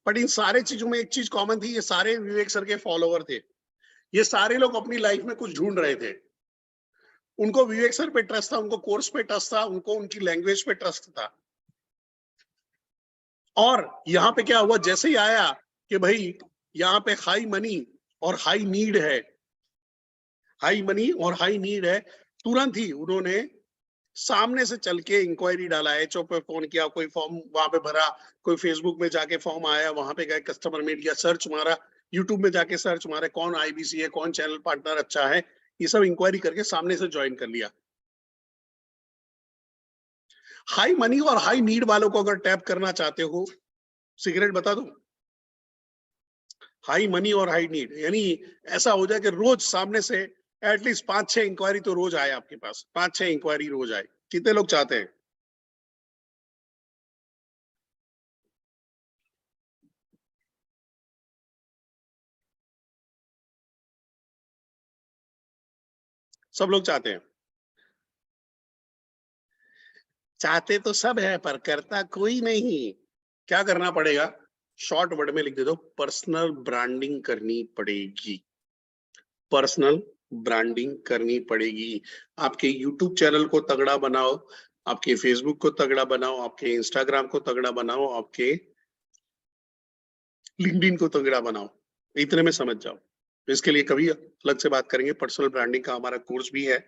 बट इन सारे चीजों में एक चीज कॉमन थी, ये सारे विवेक सर के फॉलोवर थे। ये सारे लोग अपनी लाइफ में कुछ ढूंढ रहे थे। उनको विवेक सर पे ट्रस्ट था, उनको कोर्स पे ट्रस्ट था, उनको उनकी लैंग्वेज पे ट्रस्ट था। और यहाँ पे क्या हुआ, जैसे ही आया कि भाई यहाँ पे हाई मनी और हाई नीड है, हाई मनी और हाई नीड है, तुरंत ही उन्होंने सामने से चल के इंक्वायरी डाला, एचओ पे फोन किया, कोई फॉर्म वहां पे भरा, कोई फेसबुक में जाके फॉर्म आया, वहां पे गए, कस्टमर मीट किया, सर्च मारा, यूट्यूब में जाके सर्च मारा, कौन आईबीसी है, कौन चैनल पार्टनर अच्छा है, ये सब इंक्वायरी करके सामने से ज्वाइन कर लिया। हाई मनी और हाई नीड वालों को अगर टैप करना चाहते हो, सिगरेट बता दो, हाई मनी और हाई नीड, यानी ऐसा हो जाए कि रोज सामने से एटलीस्ट 5-6 इंक्वायरी तो रोज आए आपके पास, 5-6 इंक्वायरी रोज आए। कितने लोग चाहते हैं? सब लोग चाहते हैं। चाहते तो सब है पर करता कोई नहीं। क्या करना पड़ेगा? शॉर्ट वर्ड में लिख दे दो, पर्सनल ब्रांडिंग करनी पड़ेगी। पर्सनल ब्रांडिंग करनी पड़ेगी। आपके यूट्यूब चैनल को तगड़ा बनाओ, आपके फेसबुक को तगड़ा बनाओ, आपके इंस्टाग्राम को तगड़ा बनाओ, आपके लिंक्डइन को तगड़ा बनाओ। इतने में समझ जाओ। इसके लिए कभी अलग से बात करेंगे। पर्सनल ब्रांडिंग का हमारा कोर्स भी है,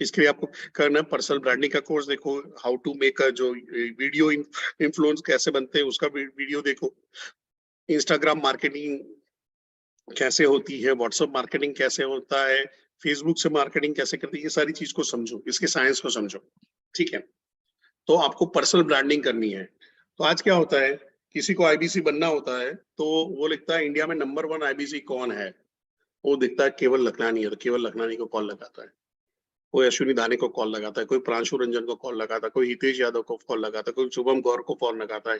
इसके लिए आपको करना है पर्सनल ब्रांडिंग का कोर्स देखो, हाउ टू मेक जो वीडियो इन्फ्लुएंस कैसे बनते हैं उसका वीडियो देखो, इंस्टाग्राम मार्केटिंग कैसे होती है, व्हाट्सएप मार्केटिंग कैसे होता है, फेसबुक से मार्केटिंग कैसे करती है, ये सारी चीज को समझो, इसके साइंस को समझो। ठीक है, तो आपको पर्सनल ब्रांडिंग करनी है। तो आज क्या होता है, किसी को आईबीसी बनना होता है तो वो लिखता है इंडिया में नंबर 1 आईबीसी कौन है, वो दिखता है केवल लखनानी है, तो केवल लखनानी को कॉल लगाता है, कोई अश्विनी दाने को कॉल लगाता है, कोई प्रांशु रंजन को कॉल लगाता है, कोई हितेश यादव को कॉल लगाता है, कोई शुभम गौर को कॉल लगाता है,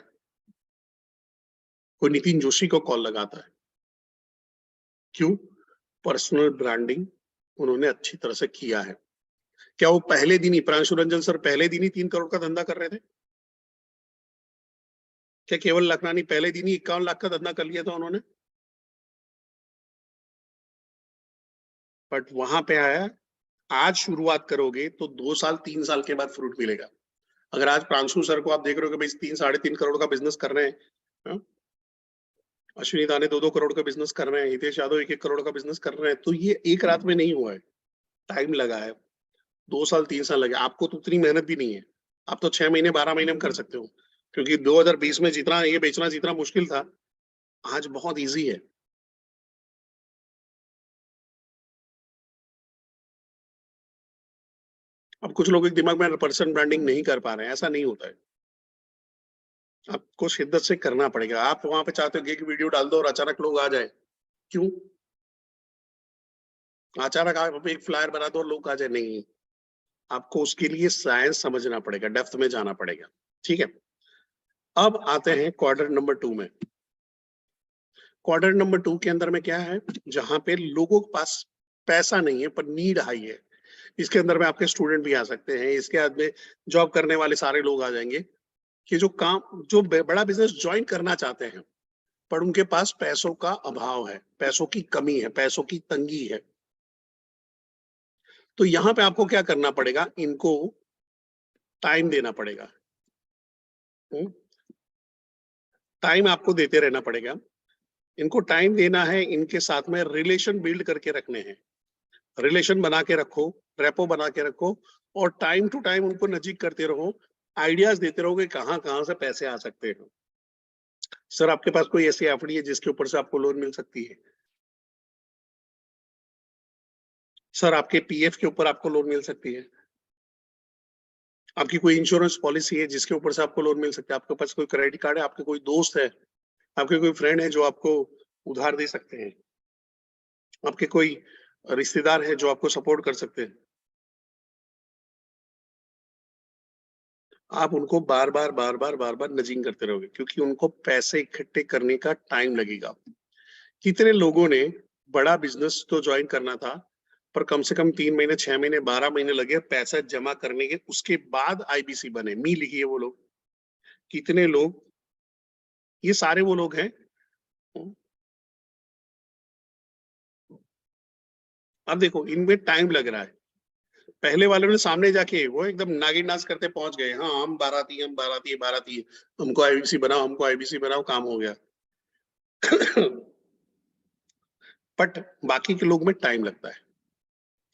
कोई नितिन जोशी को कॉल लगाता है। क्यों? पर्सनल ब्रांडिंग उन्होंने अच्छी तरह से किया है। क्या वो पहले दिन ही, प्रांशु रंजन सर पहले दिन ही 3 करोड़ का धंधा कर रहे थे? क्या केवल लखनानी पहले दिन ही 51 लाख का धंधा कर लिया था उन्होंने? बट वहां पे आया, आज शुरुआत करोगे तो 2 साल 3 साल के बाद फ्रूट मिलेगा। अगर आज प्रांशु सर को आप देख रहे हो कि भाई 3-3.5 करोड़ का बिजनेस कर रहे हैं, हाँ? अश्विनी दाने 2-2 करोड़ का बिजनेस कर रहे हैं, हितेश यादव 1-1 करोड़ का बिजनेस कर रहे हैं, तो ये एक रात में नहीं हुआ है, टाइम लगा है, 2 साल 3 साल लगे। आपको तो उतनी मेहनत भी नहीं है, आप तो 6 महीने 12 महीने में कर सकते हो, क्योंकि 2020 में जितना ये बेचना जितना मुश्किल था, आज बहुत ईजी है। अब कुछ लोग एक दिमाग में पर्सनल ब्रांडिंग नहीं कर पा रहे हैं, ऐसा नहीं होता है, आपको शिद्दत से करना पड़ेगा। आप वहां पे चाहते हो कि एक वीडियो डाल दो और अचानक लोग आ जाए, क्यों? अचानक आप एक फ्लायर बना दो और लोग आ जाए, नहीं, आपको उसके लिए साइंस समझना पड़ेगा, डेप्थ में जाना पड़ेगा। ठीक है, अब आते हैं क्वार्टर नंबर 2 में। क्वार्टर नंबर 2 के अंदर में क्या है, जहां पे लोगों के पास पैसा नहीं है पर नीड हाई है। इसके अंदर में आपके स्टूडेंट भी आ सकते हैं, इसके बाद में जॉब करने वाले सारे लोग आ जाएंगे, कि जो बड़ा बिजनेस ज्वाइन करना चाहते हैं पर उनके पास पैसों का अभाव है, पैसों की कमी है, पैसों की तंगी है। तो यहाँ पे आपको क्या करना पड़ेगा, इनको टाइम देना पड़ेगा। टाइम आपको देते रहना पड़ेगा, इनको टाइम देना है, इनके साथ में रिलेशन बिल्ड करके रखने हैं, रिलेशन बना के रखो, रेपो बना के रखो, और टाइम टू टाइम उनको नजीक करते रहो, आइडियाज देते रहो कि कहाँ कहाँ से पैसे आ सकते हैं। सर आपके पास कोई ऐसी एफडी है जिसके ऊपर से आपको लोन मिल सकती है? सर आपके पीएफ के ऊपर आपको लोन मिल सकती है? आपकी कोई इंश्योरेंस पॉलिसी है जिसके ऊपर से आपको लोन मिल सकता है? आपके पास कोई क्रेडिट कार्ड है? आपके कोई दोस्त है? आपके कोई फ्रेंड है जो आपको उधार दे सकते हैं? आपके कोई रिश्तेदार है जो आपको सपोर्ट कर सकते हैं? आप उनको बार-बार नजिंग करते रहोगे क्योंकि उनको पैसे इकट्ठे करने का टाइम लगेगा। कितने लोगों ने बड़ा बिजनेस तो ज्वाइन करना था, पर कम से कम 3 महीने, 6 महीने, 12 महीने लगे पैसा जमा करने के, उसके बाद आईबीसी बने। मी लिखिए वो लोग। कितने लोग, ये सारे वो लोग हैं। अब देखो इनमें टाइम लग रहा है। पहले वालों ने सामने जाके वो एकदम नागिन नाच करते पहुंच गए, हाँ हम बाराती, हम बाराती, बाराती, हमको आईबीसी बनाओ, हमको आईबीसी बनाओ, काम हो गया। बट बाकी के लोग में टाइम लगता है।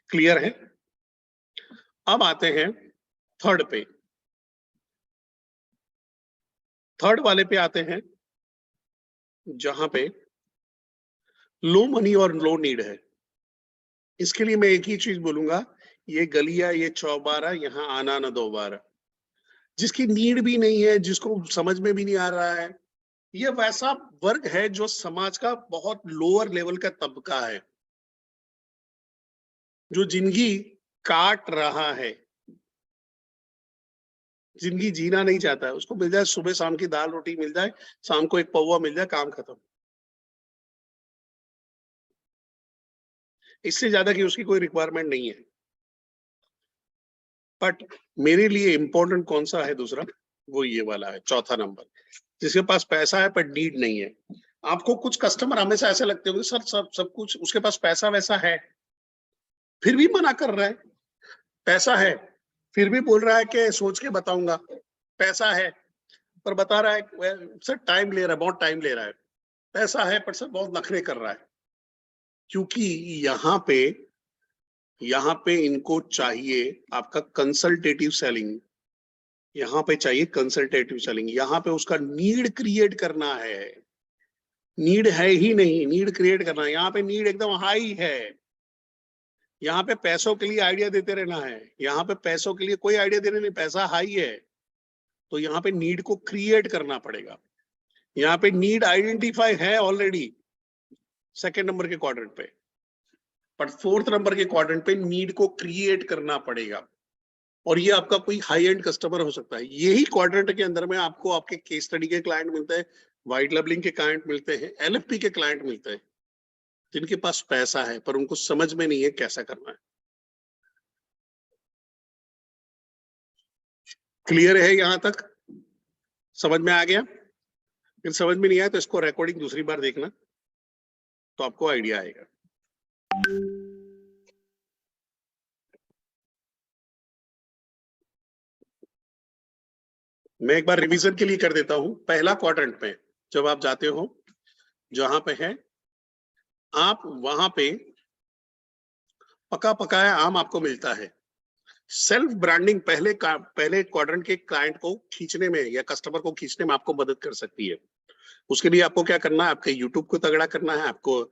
क्लियर है? अब आते हैं थर्ड पे। थर्ड वाले पे आते हैं जहां पे लो मनी और लो नीड है। इसके लिए मैं एक ही चीज बोलूंगा, ये गलिया, ये चौबारा, यहाँ आना ना दोबारा। जिसकी नीड भी नहीं है, जिसको समझ में भी नहीं आ रहा है, ये वैसा वर्ग है जो समाज का बहुत लोअर लेवल का तबका है, जो जिंदगी काट रहा है, जिंदगी जीना नहीं चाहता है। उसको मिल जाए सुबह शाम की दाल रोटी मिल जाए, शाम को एक पौवा मिल जाए, काम खत्म। इससे ज्यादा की उसकी कोई रिक्वायरमेंट नहीं है। बट मेरे लिए इंपॉर्टेंट कौन सा है दूसरा, वो ये वाला है, चौथा नंबर, जिसके पास पैसा है पर नीड नहीं है। आपको कुछ कस्टमर हमेशा ऐसे लगते होंगे, सर सब कुछ उसके पास पैसा वैसा है, फिर भी मना कर रहा है। पैसा है फिर भी बोल रहा है कि सोच के बताऊंगा। पैसा है पर बता रहा है सर टाइम ले रहा है, बहुत टाइम ले रहा है। पैसा है पर सर बहुत नखरे कर रहा है। क्योंकि यहाँ पे इनको चाहिए आपका कंसल्टेटिव सेलिंग। यहाँ पे चाहिए कंसल्टेटिव सेलिंग। यहाँ पे उसका नीड क्रिएट करना है। नीड है ही नहीं, नीड क्रिएट करना है। यहाँ पे नीड एकदम हाई है। यहाँ पे पैसों के लिए आइडिया देते रहना है। यहाँ पे पैसों के लिए कोई आइडिया देने नहीं, पैसा हाई है। तो यहाँ पे नीड को क्रिएट करना पड़ेगा। यहाँ पे नीड आइडेंटिफाई है ऑलरेडी सेकेंड नंबर के क्वाड्रेंट पे, पर फोर्थ नंबर के क्वाड्रेंट पे नीड को क्रिएट करना पड़ेगा। और ये आपका कोई हाई एंड कस्टमर हो सकता है। यही क्वाड्रेंट के अंदर में आपको आपके केस स्टडी के क्लाइंट मिलते हैं, व्हाइट लेबलिंग के क्लाइंट मिलते हैं, एलएफपी के क्लाइंट मिलते हैं, जिनके पास पैसा है पर उनको समझ में नहीं है कैसा करना है। क्लियर है? यहां तक समझ में आ गया? फिर समझ में नहीं आया तो इसको रिकॉर्डिंग दूसरी बार देखना, तो आपको आइडिया आएगा। मैं एक बार रिवीजन के लिए कर देता हूं। पहला क्वाड्रेंट में जब आप जाते हो, जहां पे है आप, वहां पे पका पकाया आम आपको मिलता है। सेल्फ ब्रांडिंग पहले क्वाड्रेंट के क्लाइंट को खींचने में या कस्टमर को खींचने में आपको मदद कर सकती है। उसके लिए आपको क्या करना है, आपके यूट्यूब को तगड़ा करना है, आपको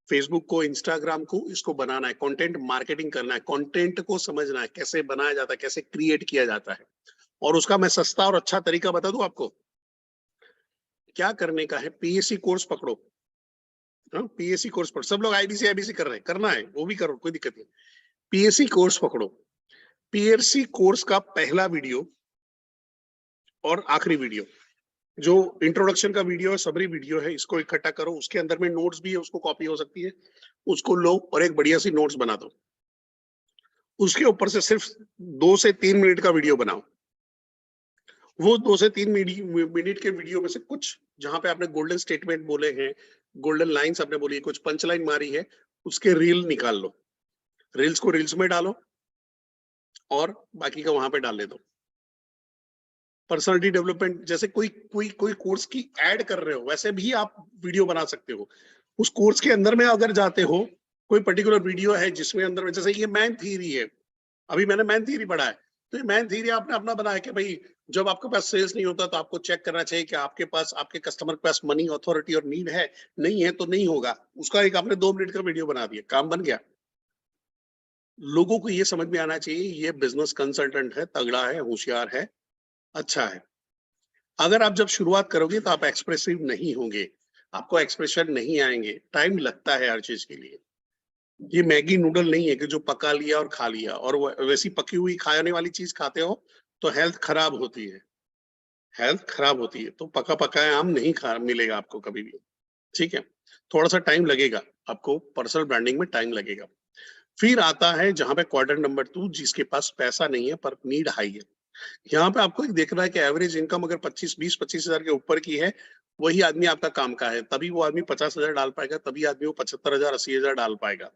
फेसबुक को, इंस्टाग्राम को, इसको बनाना है, कंटेंट मार्केटिंग करना है, कंटेंट को समझना है कैसे बनाया जाता है, कैसे क्रिएट किया जाता है। और उसका मैं सस्ता और अच्छा तरीका बता दूं आपको। क्या करने का है, पीएससी कोर्स पकड़ो। पीएससी कोर्स पकड़ो। सब लोग आईबीसी कर रहे हैं, करना है वो भी करो, कोई दिक्कत नहीं। पीएससी कोर्स पकड़ो। पीएससी कोर्स का पहला वीडियो और आखिरी वीडियो, जो इंट्रोडक्शन का वीडियो है, सबरी वीडियो है, इसको इकट्ठा करो। उसके अंदर में नोट्स भी है, उसको कॉपी हो सकती है, उसको लो और एक बढ़िया सी नोट्स बना दो। उसके ऊपर से सिर्फ 2 से 3 मिनट का वीडियो बनाओ। वो 2 से 3 मिनट के वीडियो में से कुछ जहां पे आपने गोल्डन स्टेटमेंट बोले हैं, गोल्डन लाइंस आपने बोली है, कुछ पंच लाइन मारी है, उसके रील निकाल लो। रील्स को रील्स में डालो और बाकी का वहां पे डाल दो। पर्सनालिटी डेवलपमेंट जैसे कोई कोर्स की ऐड कर रहे हो, वैसे भी आप वीडियो बना सकते हो। उस कोर्स के अंदर में अगर जाते हो, कोई पर्टिकुलर वीडियो है जिसमें अंदर में, जैसे ये मैन थ्योरी है, अभी मैंने मैन थ्योरी पढ़ा है, तो ये मैन थ्योरी आपने अपना बनाया कि भाई जब आपके पास सेल्स नहीं होता तो आपको चेक करना चाहिए कि आपके पास आपके कस्टमर के पास मनी अथॉरिटी और नीड है, नहीं है तो नहीं होगा। उसका एक आपने 2 मिनट का वीडियो बना दिया, काम बन गया। लोगों को ये समझ में आना चाहिए ये बिजनेस कंसल्टेंट है, तगड़ा है, होशियार है, अच्छा है। अगर आप जब शुरुआत करोगे तो आप एक्सप्रेसिव नहीं होंगे, आपको एक्सप्रेशन नहीं आएंगे, टाइम लगता है हर चीज के लिए। ये मैगी नूडल नहीं है कि जो पका लिया और खा लिया, और वैसी पकी हुई खाने वाली चीज खाते हो तो हेल्थ खराब होती है, हेल्थ खराब होती है। तो पका पकाया आम नहीं खा मिलेगा आपको कभी भी, ठीक है। थोड़ा सा टाइम लगेगा आपको, पर्सनल ब्रांडिंग में टाइम लगेगा। फिर आता है जहां पे क्वार्टर नंबर 2, जिसके पास पैसा नहीं है पर नीड हाई है। यहाँ पे आपको एक देखना है कि एवरेज इनकम अगर 25 हजार के ऊपर की है, वही आदमी आपका काम का है, तभी वो आदमी 50,000 डाल पाएगा, तभी आदमी वो 75,000 80,000 डाल पाएगा।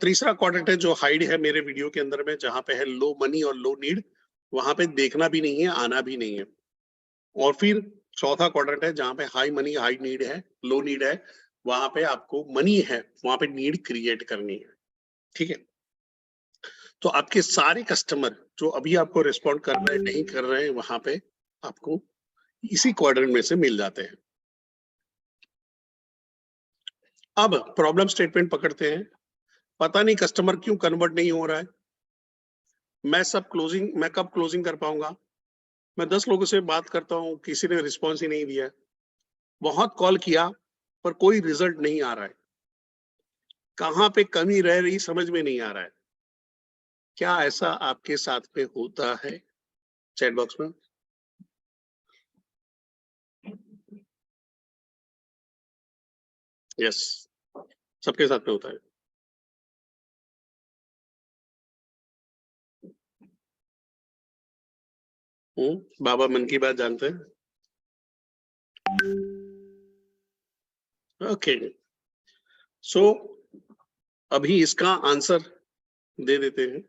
तीसरा क्वाड्रेंट है जो हाइड है मेरे वीडियो के अंदर में, जहां पे है लो मनी और लो नीड, वहां पे देखना भी नहीं है, आना भी नहीं है। और फिर चौथा क्वाड्रेंट है जहां पे हाई मनी हाई नीड है, लो नीड है, वहां पे आपको मनी है, वहां पे नीड क्रिएट करनी है, ठीक है। तो आपके सारे कस्टमर जो अभी आपको रिस्पॉन्ड कर रहे हैं नहीं कर रहे हैं, वहां पे आपको इसी क्वाड्रेंट में से मिल जाते हैं। अब प्रॉब्लम स्टेटमेंट पकड़ते हैं। पता नहीं कस्टमर क्यों कन्वर्ट नहीं हो रहा है, मैं कब क्लोजिंग कर पाऊंगा। मैं 10 लोगों से बात करता हूं, किसी ने रिस्पॉन्स ही नहीं दिया, बहुत कॉल किया पर कोई रिजल्ट नहीं आ रहा है। कहां पे कमी रह रही समझ में नहीं आ रहा है। क्या ऐसा आपके साथ में होता है? चैट बॉक्स में यस, सबके साथ में होता है। बाबा मन की बात जानते हैं? ओके, सो अभी इसका आंसर दे देते हैं।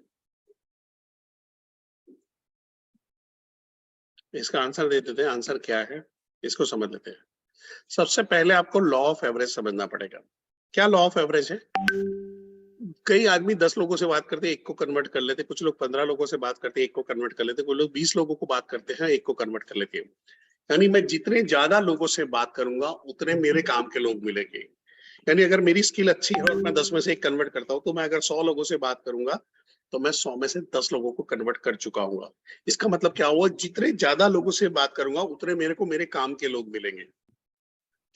इसका आंसर दे देते हैं। आंसर क्या है इसको समझ लेते हैं। सबसे पहले आपको लॉ ऑफ एवरेज समझना पड़ेगा। क्या लॉ ऑफ एवरेज है? कई आदमी 10 लोगों से बात करते हैं, एक को कन्वर्ट कर लेते, कुछ लोग 15 लोगों से बात करते हैं, एक को कन्वर्ट कर लेते, कुछ लोग 20 लोगों को बात करते हैं, एक को कन्वर्ट कर लेते हैं। यानी मैं जितने ज्यादा लोगों से बात करूंगा उतने मेरे काम के लोग मिलेंगे। यानी अगर मेरी स्किल अच्छी है और मैं 10 में से एक कन्वर्ट करता हूँ, तो मैं अगर 100 लोगों से बात करूंगा तो मैं 100 में से 10 लोगों को कन्वर्ट कर चुका हूँ। इसका मतलब क्या हुआ? जितने ज्यादा लोगों से बात करूंगा उतने मेरे को मेरे काम के लोग मिलेंगे।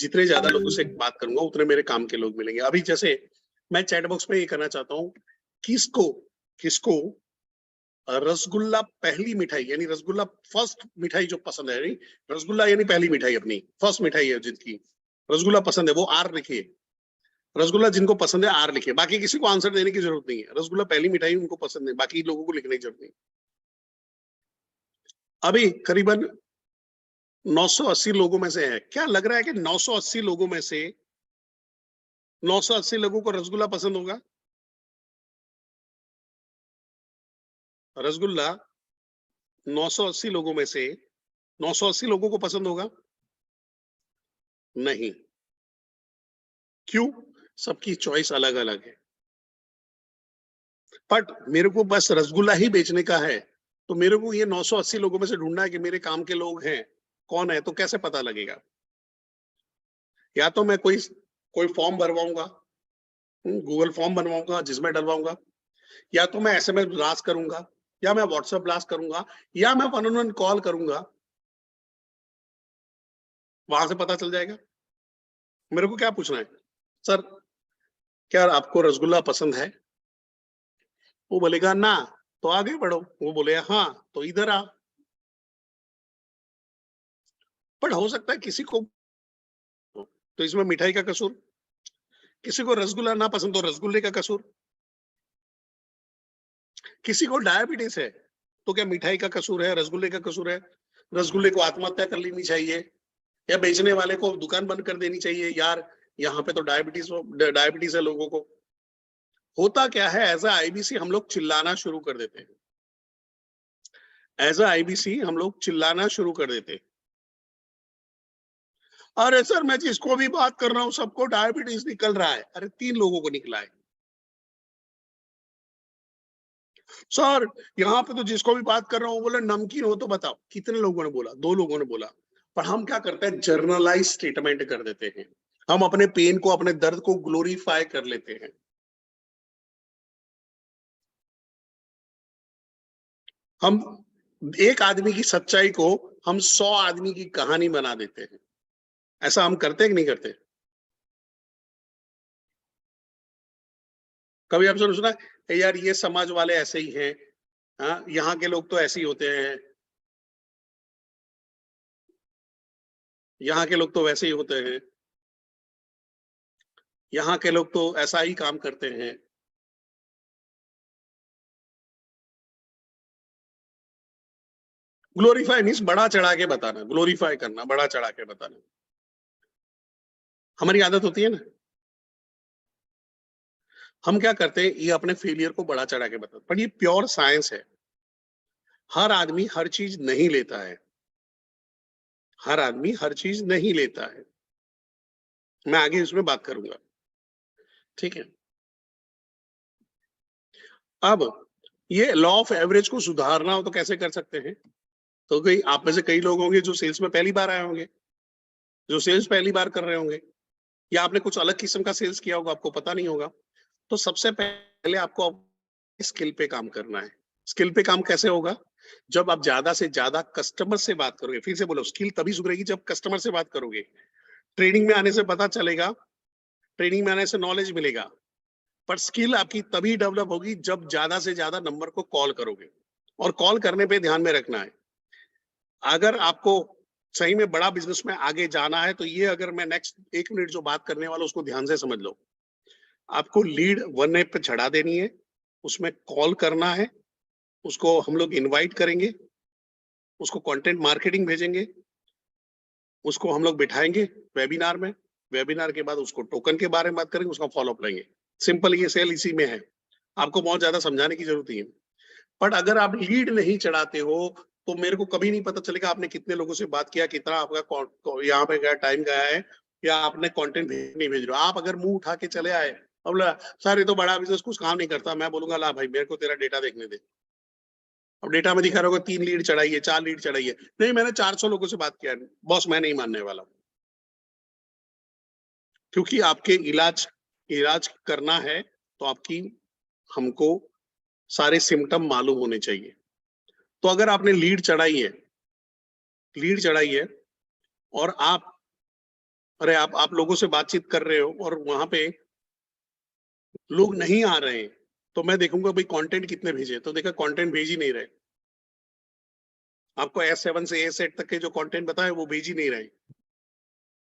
जितने ज्यादा लोगों से बात करूंगा उतने मेरे काम के लोग मिलेंगे। अभी जैसे मैं चैट बॉक्स में ये करना चाहता हूँ, किसको किसको रसगुल्ला पहली मिठाई यानी रसगुल्ला फर्स्ट मिठाई जो पसंद है, नहीं रसगुल्ला यानी पहली मिठाई अपनी फर्स्ट मिठाई है जिनकी रसगुल्ला पसंद है वो आर लिखिए। रसगुल्ला जिनको पसंद है आर लिखिए, बाकी किसी को आंसर देने की जरूरत नहीं है। रसगुल्ला पहली मिठाई उनको पसंद है, बाकी लोगों को लिखने की जरूरत नहीं। अभी करीबन 980 लोगों में से है, क्या लग रहा है कि 980 लोगों में से 980 लोगों को रसगुल्ला पसंद होगा? रसगुल्ला 980 लोगों में से 980 लोगों को पसंद होगा? नहीं। क्यों? सबकी चॉइस अलग अलग है। बट मेरे को बस रसगुल्ला ही बेचने का है, तो मेरे को ये 980 लोगों में से ढूंढना है कि मेरे काम के लोग हैं कौन है। तो कैसे पता लगेगा? या तो मैं कोई कोई फॉर्म भरवाऊंगा, गूगल फॉर्म बनवाऊंगा जिसमें डलवाऊंगा, या तो मैं एसएमएस ब्लास्ट करूंगा, या मैं व्हाट्सएप ब्लास्ट करूंगा, या मैं वन ऑन वन कॉल करूंगा, वहां से पता चल जाएगा। मेरे को क्या पूछना है? सर क्या आपको रसगुल्ला पसंद है? वो बोलेगा ना, तो आगे बढ़ो। वो बोलेगा हाँ, तो इधर आ। बट हो सकता है किसी को, तो इसमें मिठाई का कसूर, किसी को रसगुल्ला ना पसंद तो रसगुल्ले का कसूर, किसी को डायबिटीज है तो क्या मिठाई का कसूर है, रसगुल्ले का कसूर है? रसगुल्ले को आत्महत्या कर लेनी चाहिए, या बेचने वाले को दुकान बंद कर देनी चाहिए? यार यहाँ पे तो डायबिटीज है लोगों को। होता क्या है, एज अ आईबीसी हम लोग चिल्लाना शुरू कर देते हैं। एज अ आईबीसी हम लोग चिल्लाना शुरू कर देते हैं। अरे सर मैं जिसको भी बात कर रहा हूँ सबको डायबिटीज निकल रहा है। अरे 3 लोगों को निकला है। सर यहाँ पे तो जिसको भी बात कर रहा हूँ बोले नमकीन हो तो बताओ। कितने लोगों ने बोला? 2 लोगों ने बोला। पर हम क्या करते हैं, जर्नलाइज स्टेटमेंट कर देते हैं। हम अपने पेन को, अपने दर्द को ग्लोरीफाई कर लेते हैं। हम एक आदमी की सच्चाई को हम 100 आदमी की कहानी बना देते हैं। ऐसा हम करते हैं कि नहीं करते? कभी आपने सुना है यार ये समाज वाले ऐसे ही हैं, हाँ यहाँ के लोग तो ऐसे ही होते हैं, यहाँ के लोग तो वैसे ही होते हैं, यहाँ के लोग तो ऐसा ही काम करते हैं। ग्लोरीफाई मीन्स बड़ा चढ़ा के बताना, ग्लोरीफाई करना, बड़ा चढ़ा के बताना। हमारी आदत होती है ना, हम क्या करते हैं, ये अपने फेलियर को बड़ा चढ़ा के बताते, पर ये प्योर साइंस है। हर आदमी हर चीज नहीं लेता है, हर आदमी हर चीज नहीं लेता है। मैं आगे इसमें बात करूंगा, ठीक है। अब ये लॉ ऑफ एवरेज को सुधारना हो तो कैसे कर सकते हैं? तो कई आप में से कई लोग होंगे जो सेल्स में पहली बार आए होंगे, जो सेल्स पहली बार कर रहे होंगे, या आपने कुछ अलग किस्म का सेल्स किया होगा, आपको पता नहीं होगा। तो सबसे पहले आपको स्किल पे काम करना है। स्किल पे काम कैसे होगा? जब आप ज्यादा से ज्यादा कस्टमर से बात करोगे, फिर से बोलो, स्किल तभी सुधरेगी जब कस्टमर से बात करोगे। ट्रेनिंग में आने से पता चलेगा, ट्रेनिंग में आने से नॉलेज मिलेगा, पर स्किल आपकी तभी डेवलप होगी जब ज्यादा से ज्यादा नंबर को कॉल करोगे। और कॉल करने पे ध्यान में रखना है, अगर आपको सही में बड़ा बिजनेस में आगे जाना है तो ये, अगर मैं नेक्स्ट 1 मिनट जो बात करने वाला उसको ध्यान से समझ लो। आपको लीड वन ऐप पे चढ़ा देनी है, उसमें कॉल करना है, उसको हम लोग इनवाइट करेंगे, उसको कंटेंट मार्केटिंग भेजेंगे, उसको हम लोग बिठाएंगे वेबिनार में। वेबिनार के बाद उसको टोकन के बारे में बात करेंगे, उसका फॉलोअप लेंगे। सिंपल, ये सेल इसी में है, आपको बहुत ज्यादा समझाने की जरूरत नहीं है। बट अगर आप लीड नहीं चढ़ाते हो तो मेरे को कभी नहीं पता चलेगा आपने कितने लोगों से बात किया, कितना आपका यहाँ पे गया, टाइम गया है, या आपने कंटेंट नहीं भेज रहे हो। आप अगर मुंह उठा के चले आए, अब बोला सर ये तो बड़ा बिजनेस कुछ काम नहीं करता, मैं बोलूंगा ला भाई मेरे को तेरा डेटा देखने दे। अब डेटा में दिखा रहा होगा 3 लीड चढ़ाई है, 4 लीड चढ़ाई है, नहीं मैंने 400 लोगों से बात किया, बॉस मैं नहीं मानने वाला। क्योंकि आपके इलाज इलाज करना है तो आपकी हमको सारे सिम्टम मालूम होने चाहिए। तो अगर आपने लीड चढ़ाई है और आप लोगों से बातचीत कर रहे हो और वहां पे लोग नहीं आ रहे हैं, तो मैं देखूंगा भाई कंटेंट कितने भेजे, तो देखा कंटेंट भेज ही नहीं रहे। आपको S7 से A7 तक के जो कंटेंट बताए वो भेज ही नहीं रहे।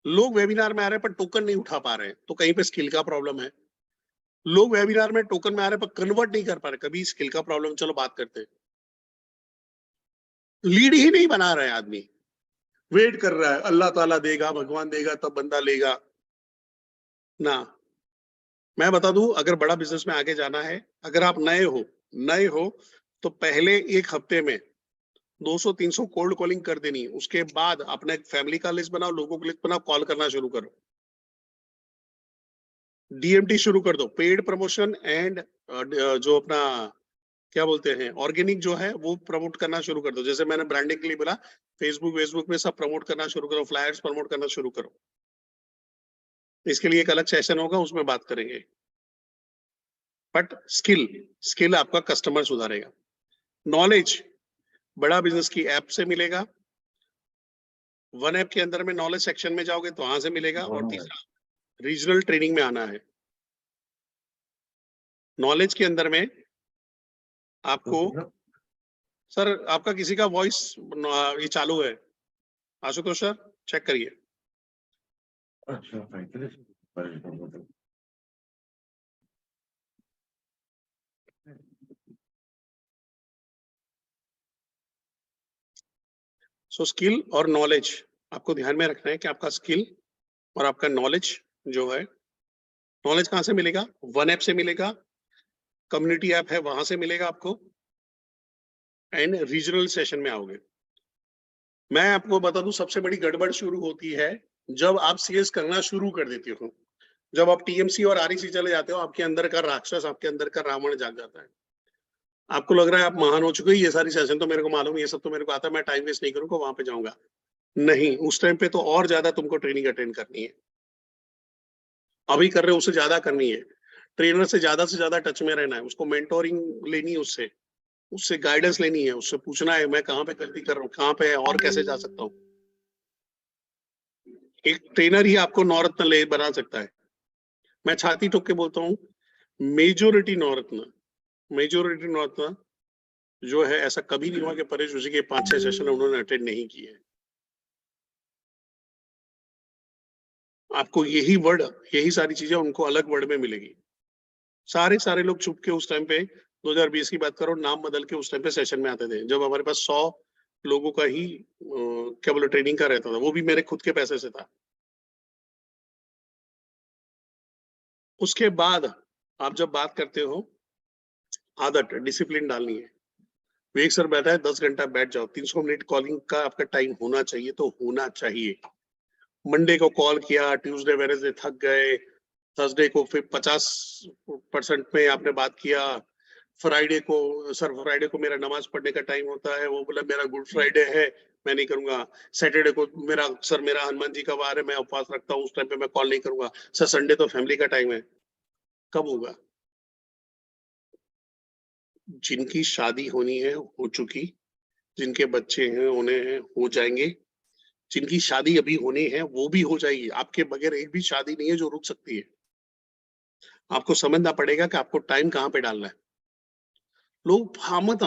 लोग वेबिनार में आ रहे हैं पर टोकन नहीं उठा पा रहे हैं, तो कहीं पे स्किल का प्रॉब्लम है। लोग वेबिनार में टोकन में आ रहे हैं पर कन्वर्ट नहीं कर पा रहे, कभी स्किल का प्रॉब्लम। चलो बात करते हैं, लीड ही नहीं बना रहे आदमी, वेट कर रहा है अल्लाह ताला देगा, भगवान देगा तब बंदा लेगा ना। मैं बता दूं, अगर बड़ा बिजनेस में आगे जाना है, अगर आप नए हो तो पहले 1 हफ्ते में 200-300 कोल्ड कॉलिंग कर देनी। उसके बाद अपना एक फैमिली का लिस्ट बनाओ, लोगों की लिस्ट बनाओ, कॉल करना शुरू करो, डीएमटी शुरू कर दो, पेड प्रमोशन एंड जो अपना क्या बोलते हैं ऑर्गेनिक जो है वो प्रमोट करना शुरू कर दो। जैसे मैंने ब्रांडिंग के लिए बोला, फेसबुक में सब प्रमोट करना शुरू करो, फ्लायर्स प्रमोट करना शुरू करो। इसके लिए एक अलग सेशन होगा, उसमें बात करेंगे। बट स्किल आपका कस्टमर सुधारेगा। नॉलेज बड़ा बिजनेस की ऐप से मिलेगा, वन ऐप के अंदर में नॉलेज सेक्शन में जाओगे तो वहां से मिलेगा। और तीसरा, रीजनल ट्रेनिंग में आना है। नॉलेज के अंदर में आपको, सर आपका किसी का वॉइस ये चालू है, आशुतोष सर चेक करिए। सो स्किल और नॉलेज आपको ध्यान में रखना है कि आपका स्किल और आपका नॉलेज जो है, नॉलेज कहाँ से मिलेगा? वन ऐप से मिलेगा, कम्युनिटी ऐप है वहां से मिलेगा आपको, एंड रीजनल सेशन में आओगे। मैं आपको बता दूं, सबसे बड़ी गड़बड़ शुरू होती है जब आप सेल्स करना शुरू कर देते हो। जब आप टीएमसी और आरईसी चले जाते हो, आपके अंदर का राक्षस, आपके अंदर का रावण जाग जाता है। आपको लग रहा है आप महान हो चुके हो, ये सारी सेशन तो मेरे को मालूम है, ये सब तो मेरे को आता है, मैं टाइम वेस्ट नहीं करूंगा, वहां पे जाऊंगा। नहीं, उस टाइम पे तो और ज्यादा तुमको ट्रेनिंग अटेंड करनी है। अभी कर रहे हो उससे ज्यादा करनी है। ट्रेनर से ज्यादा टच में रहना है, उसको मेंटोरिंग लेनी है, उससे उससे गाइडेंस लेनी है, उससे पूछना है मैं कहाँ पे गलती कर रहा हूँ, कहाँ पे है और कैसे जा सकता हूँ। एक ट्रेनर ही आपको नवरत्न ले बना सकता है। मैं छाती ठोक के बोलता हूँ, मेजोरिटी नवरत्न जो है, ऐसा कभी नहीं हुआ कि परेश ऋषि के 5-6 सेशन उन्होंने अटेंड नहीं किए। आपको यही सारी चीजें उनको अलग वर्ड में मिलेगी। सारे लोग चुप के उस टाइम पे 2020 की बात करो, नाम बदल के उस टाइम पे सेशन में आते थे, जब हमारे पास 100 लोगों का ही क्या बोले ट्रेनिंग का रहता था, वो भी मेरे खुद के पैसे से था। उसके बाद आप जब बात करते हो, आदत डिसिप्लिन डालनी है। विवेक सर बैठा है, 10 घंटा बैठ जाओ, 300 मिनट कॉलिंग का आपका टाइम होना चाहिए, तो होना चाहिए। मंडे को कॉल किया, ट्यूसडे वेडनेसडे थक गए, थर्सडे को फिर 50% में आपने बात किया, फ्राइडे को सर फ्राइडे को मेरा नमाज पढ़ने का टाइम होता है, वो बोला मेरा गुड फ्राइडे है, मैं नहीं करूंगा। सैटरडे को मेरा हनुमान जी का वार है, मैं उपवास रखता हूँ, उस टाइम पे मैं कॉल नहीं करूंगा। सर संडे तो फैमिली का टाइम है। कब होगा? जिनकी शादी होनी है हो चुकी, जिनके बच्चे हैं उन्हें हो जाएंगे, जिनकी शादी अभी होनी है वो भी हो जाएगी। आपके बगैर एक भी शादी नहीं है जो रुक सकती है। आपको समझना पड़ेगा कि आपको टाइम कहाँ पे डालना है। लोग मत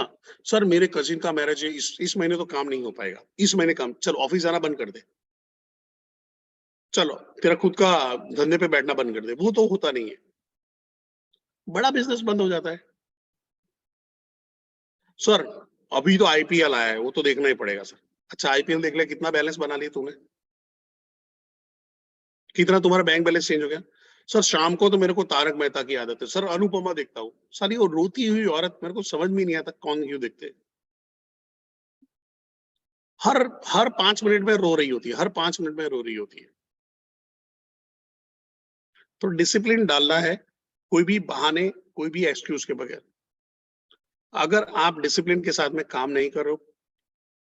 सर मेरे कजिन का मैरिज है, इस महीने तो काम नहीं हो पाएगा, इस महीने काम, चल ऑफिस जाना बंद कर दे, चलो तेरा खुद का धंधे पे बैठना बंद कर दे। वो तो होता नहीं है, बड़ा बिजनेस बंद हो जाता है। सर अभी तो आईपीएल आया है, वो तो देखना ही पड़ेगा सर। अच्छा आईपीएल देख ले, कितना बैलेंस बना लिया तूने, कितना तुम्हारा बैंक बैलेंस चेंज हो गया। सर शाम को तो मेरे को तारक मेहता की आदत है, सर अनुपमा देखता हूँ। सारी वो रोती हुई औरत, मेरे को समझ में नहीं आता कौन क्यों देखते। हर हर 5 मिनट में रो रही होती है, हर 5 मिनट में रो रही होती है। तो डिसिप्लिन डालना है, कोई भी बहाने, कोई भी एक्सक्यूज के बगैर। अगर आप डिसिप्लिन के साथ में काम नहीं करो,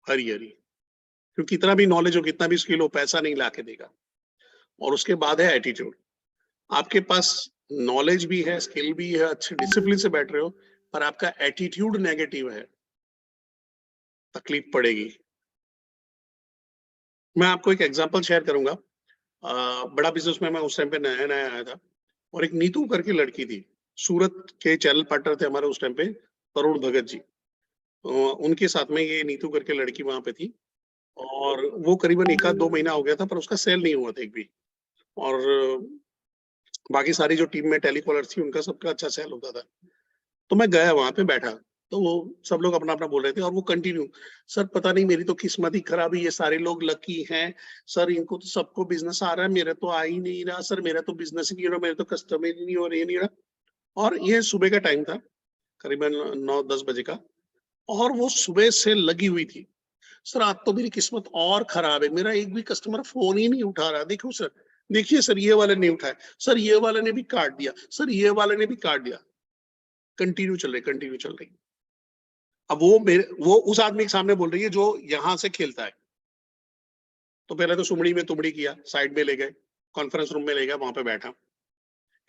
हरी हरी, क्योंकि कितना भी नॉलेज हो, कितना भी स्किल हो, पैसा नहीं ला के देगा। और उसके बाद है एटीट्यूड। आपके पास नॉलेज भी है, स्किल भी है, अच्छे डिसिप्लिन से बैठ रहे हो, पर आपका एटीट्यूड नेगेटिव है, तकलीफ पड़ेगी। मैं आपको एक एग्जांपल शेयर करूंगा। बड़ा बिजनेस में मैं उस टाइम पे नया नया आया था, और एक नीतू करके लड़की थी, सूरत के चैनल पार्टनर थे हमारे उस टाइम पे, तरुण भगत जी। उनके साथ में ये नीतू करके लड़की वहां पे थी, और वो करीबन 1-2 महीना हो गया था, पर उसका सेल नहीं हुआ था एक भी। और बाकी सारी जो टीम में टेलीकॉलर थी, उनका सबका अच्छा सेल होता था। तो मैं गया वहां पे बैठा, तो वो सब लोग अपना अपना बोल रहे थे, और वो कंटिन्यू, सर पता नहीं मेरी तो किस्मत ही खराब है, ये सारे लोग लकी हैं, सर इनको तो सबको बिजनेस आ रहा है, मेरा तो आ ही नहीं रहा, सर मेरा तो बिजनेस ही नहीं हो रहा, मेरे तो कस्टमर ही नहीं हो रहे, नहीं रहा। और ये सुबह का टाइम था, करीबन 9-10 बजे का, और वो सुबह से लगी हुई थी। सर आज तो मेरी किस्मत और खराब है, मेरा एक भी कस्टमर फोन ही नहीं उठा रहा, देखो सर, देखिए सर ये वाले नहीं उठाए, सर ये वाले ने भी काट दिया, सर ये वाले ने भी काट दिया। कंटिन्यू चल रही। अब वो उस आदमी के सामने बोल रही है जो यहां से खेलता है। तो पहले तो सुमड़ी में तुमड़ी किया, साइड में ले गए, कॉन्फ्रेंस रूम में ले गया, वहां पे बैठा,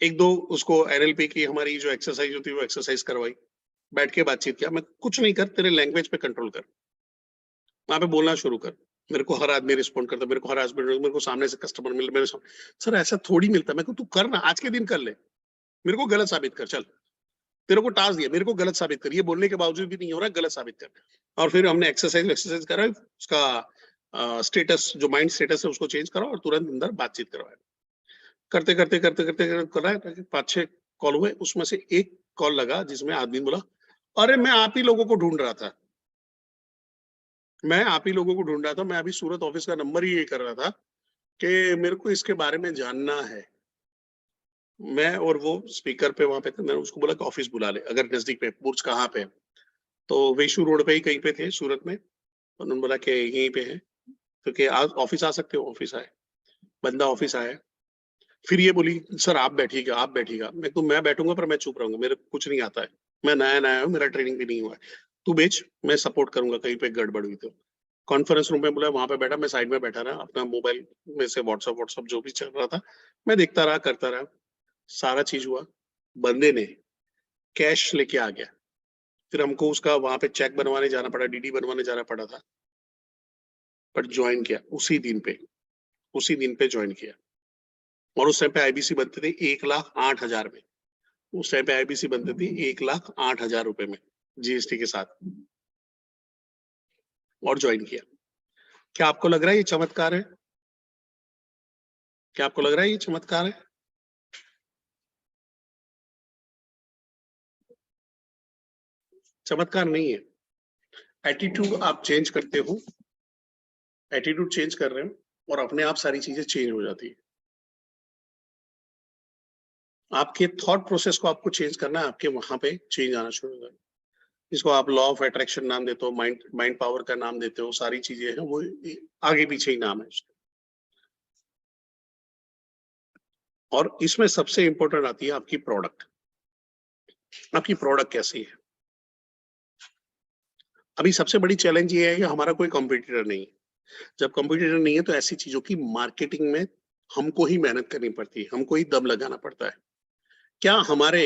एक दो उसको एनएलपी की हमारी जो एक्सरसाइज होती है वो एक्सरसाइज करवाई, बैठ के बातचीत किया, मैं कुछ नहीं कर, तेरे लैंग्वेज पे कंट्रोल कर, वहां पे बोलना शुरू कर। मेरे को हर आदमी रिस्पॉन्ड करता, मेरे को हर हस्बैंड, मेरे को सामने से कस्टमर मिल, मेरे सामने, सर ऐसा थोड़ी मिलता, मैं को तू कर ना, आज के दिन कर ले, मेरे को गलत साबित कर, चल तेरे को टास्क दिया, मेरे को गलत साबित कर, ये बोलने के बावजूद भी नहीं हो रहा, गलत साबित कर। और फिर हमने एक्सरसाइज करा, उसका स्टेटस जो माइंड स्टेटस है उसको चेंज करा, और तुरंत अंदर बातचीत करवाया। करते करा, 5-6 कॉल हुए, उसमें से एक कॉल लगा जिसमें आदमी बोला, अरे मैं आप ही लोगों को ढूंढ रहा था, मैं आप ही लोगों को ढूंढ रहा था, मैं अभी सूरत ऑफिस का नंबर ही ये कर रहा था कि मेरे को इसके बारे में जानना है। मैं और वो स्पीकर पे वहां पे थे, मैंने उसको बोला कि ऑफिस बुला ले, अगर नजदीक पे, बुर्ज कहाँ पे है? तो वेशू रोड पे ही कहीं पे थे सूरत में। उन्होंने बोला कि यहीं पे है, क्योंकि आज ऑफिस आ सकते हो, ऑफिस आए, बंदा ऑफिस आया। फिर ये बोली, सर आप बैठिएगा, आप बैठिएगा, मैं बैठूंगा पर मैं चुप रहूंगा, मेरे को कुछ नहीं आता है। मैं नया हूँ, मेरा ट्रेनिंग भी नहीं हुआ है, तू बेच, मैं सपोर्ट करूंगा कहीं पे गड़बड़ हुई तो। कॉन्फ्रेंस रूम में बोला, वहां पे बैठा, मैं साइड में बैठा रहा, अपना मोबाइल में से व्हाट्सएप जो भी चल रहा था मैं देखता रहा, करता रहा, सारा चीज हुआ। बंदे ने कैश लेके आ गया, फिर हमको उसका वहां पे चेक बनवाने जाना पड़ा, डीडी बनवाने जाना पड़ा था, पर ज्वाइन किया उसी दिन पे ज्वाइन किया। और उस टाइम पे आईबीसी बनते थे 1,08,000 में, उस टाइम पे आईबीसी बनते थे 1,08,000 रुपए में जीएसटी के साथ, और ज्वाइन किया। क्या आपको लग रहा है ये चमत्कार है? क्या आपको लग रहा है ये चमत्कार है? चमत्कार नहीं है। एटीट्यूड आप चेंज करते हो, एटीट्यूड चेंज कर रहे हो और अपने आप सारी चीजें चेंज हो जाती है। आपके थॉट प्रोसेस को आपको चेंज करना है, आपके वहां पे चेंज आना शुरू होगा। इसको आप लॉ ऑफ अट्रैक्शन नाम देते हो, माइंड पावर का नाम देते हो, सारी चीजें हैं वो आगे पीछे ही नाम है उसका। और इसमें सबसे इंपॉर्टेंट आती है आपकी प्रोडक्ट। आपकी प्रोडक्ट कैसी है? अभी सबसे बड़ी चैलेंज ये है कि हमारा कोई कॉम्पिटिटर नहीं है। जब कॉम्पिटिटर नहीं है तो ऐसी चीजों की मार्केटिंग में हमको ही मेहनत करनी पड़ती है, हमको ही दम लगाना पड़ता है। क्या हमारे,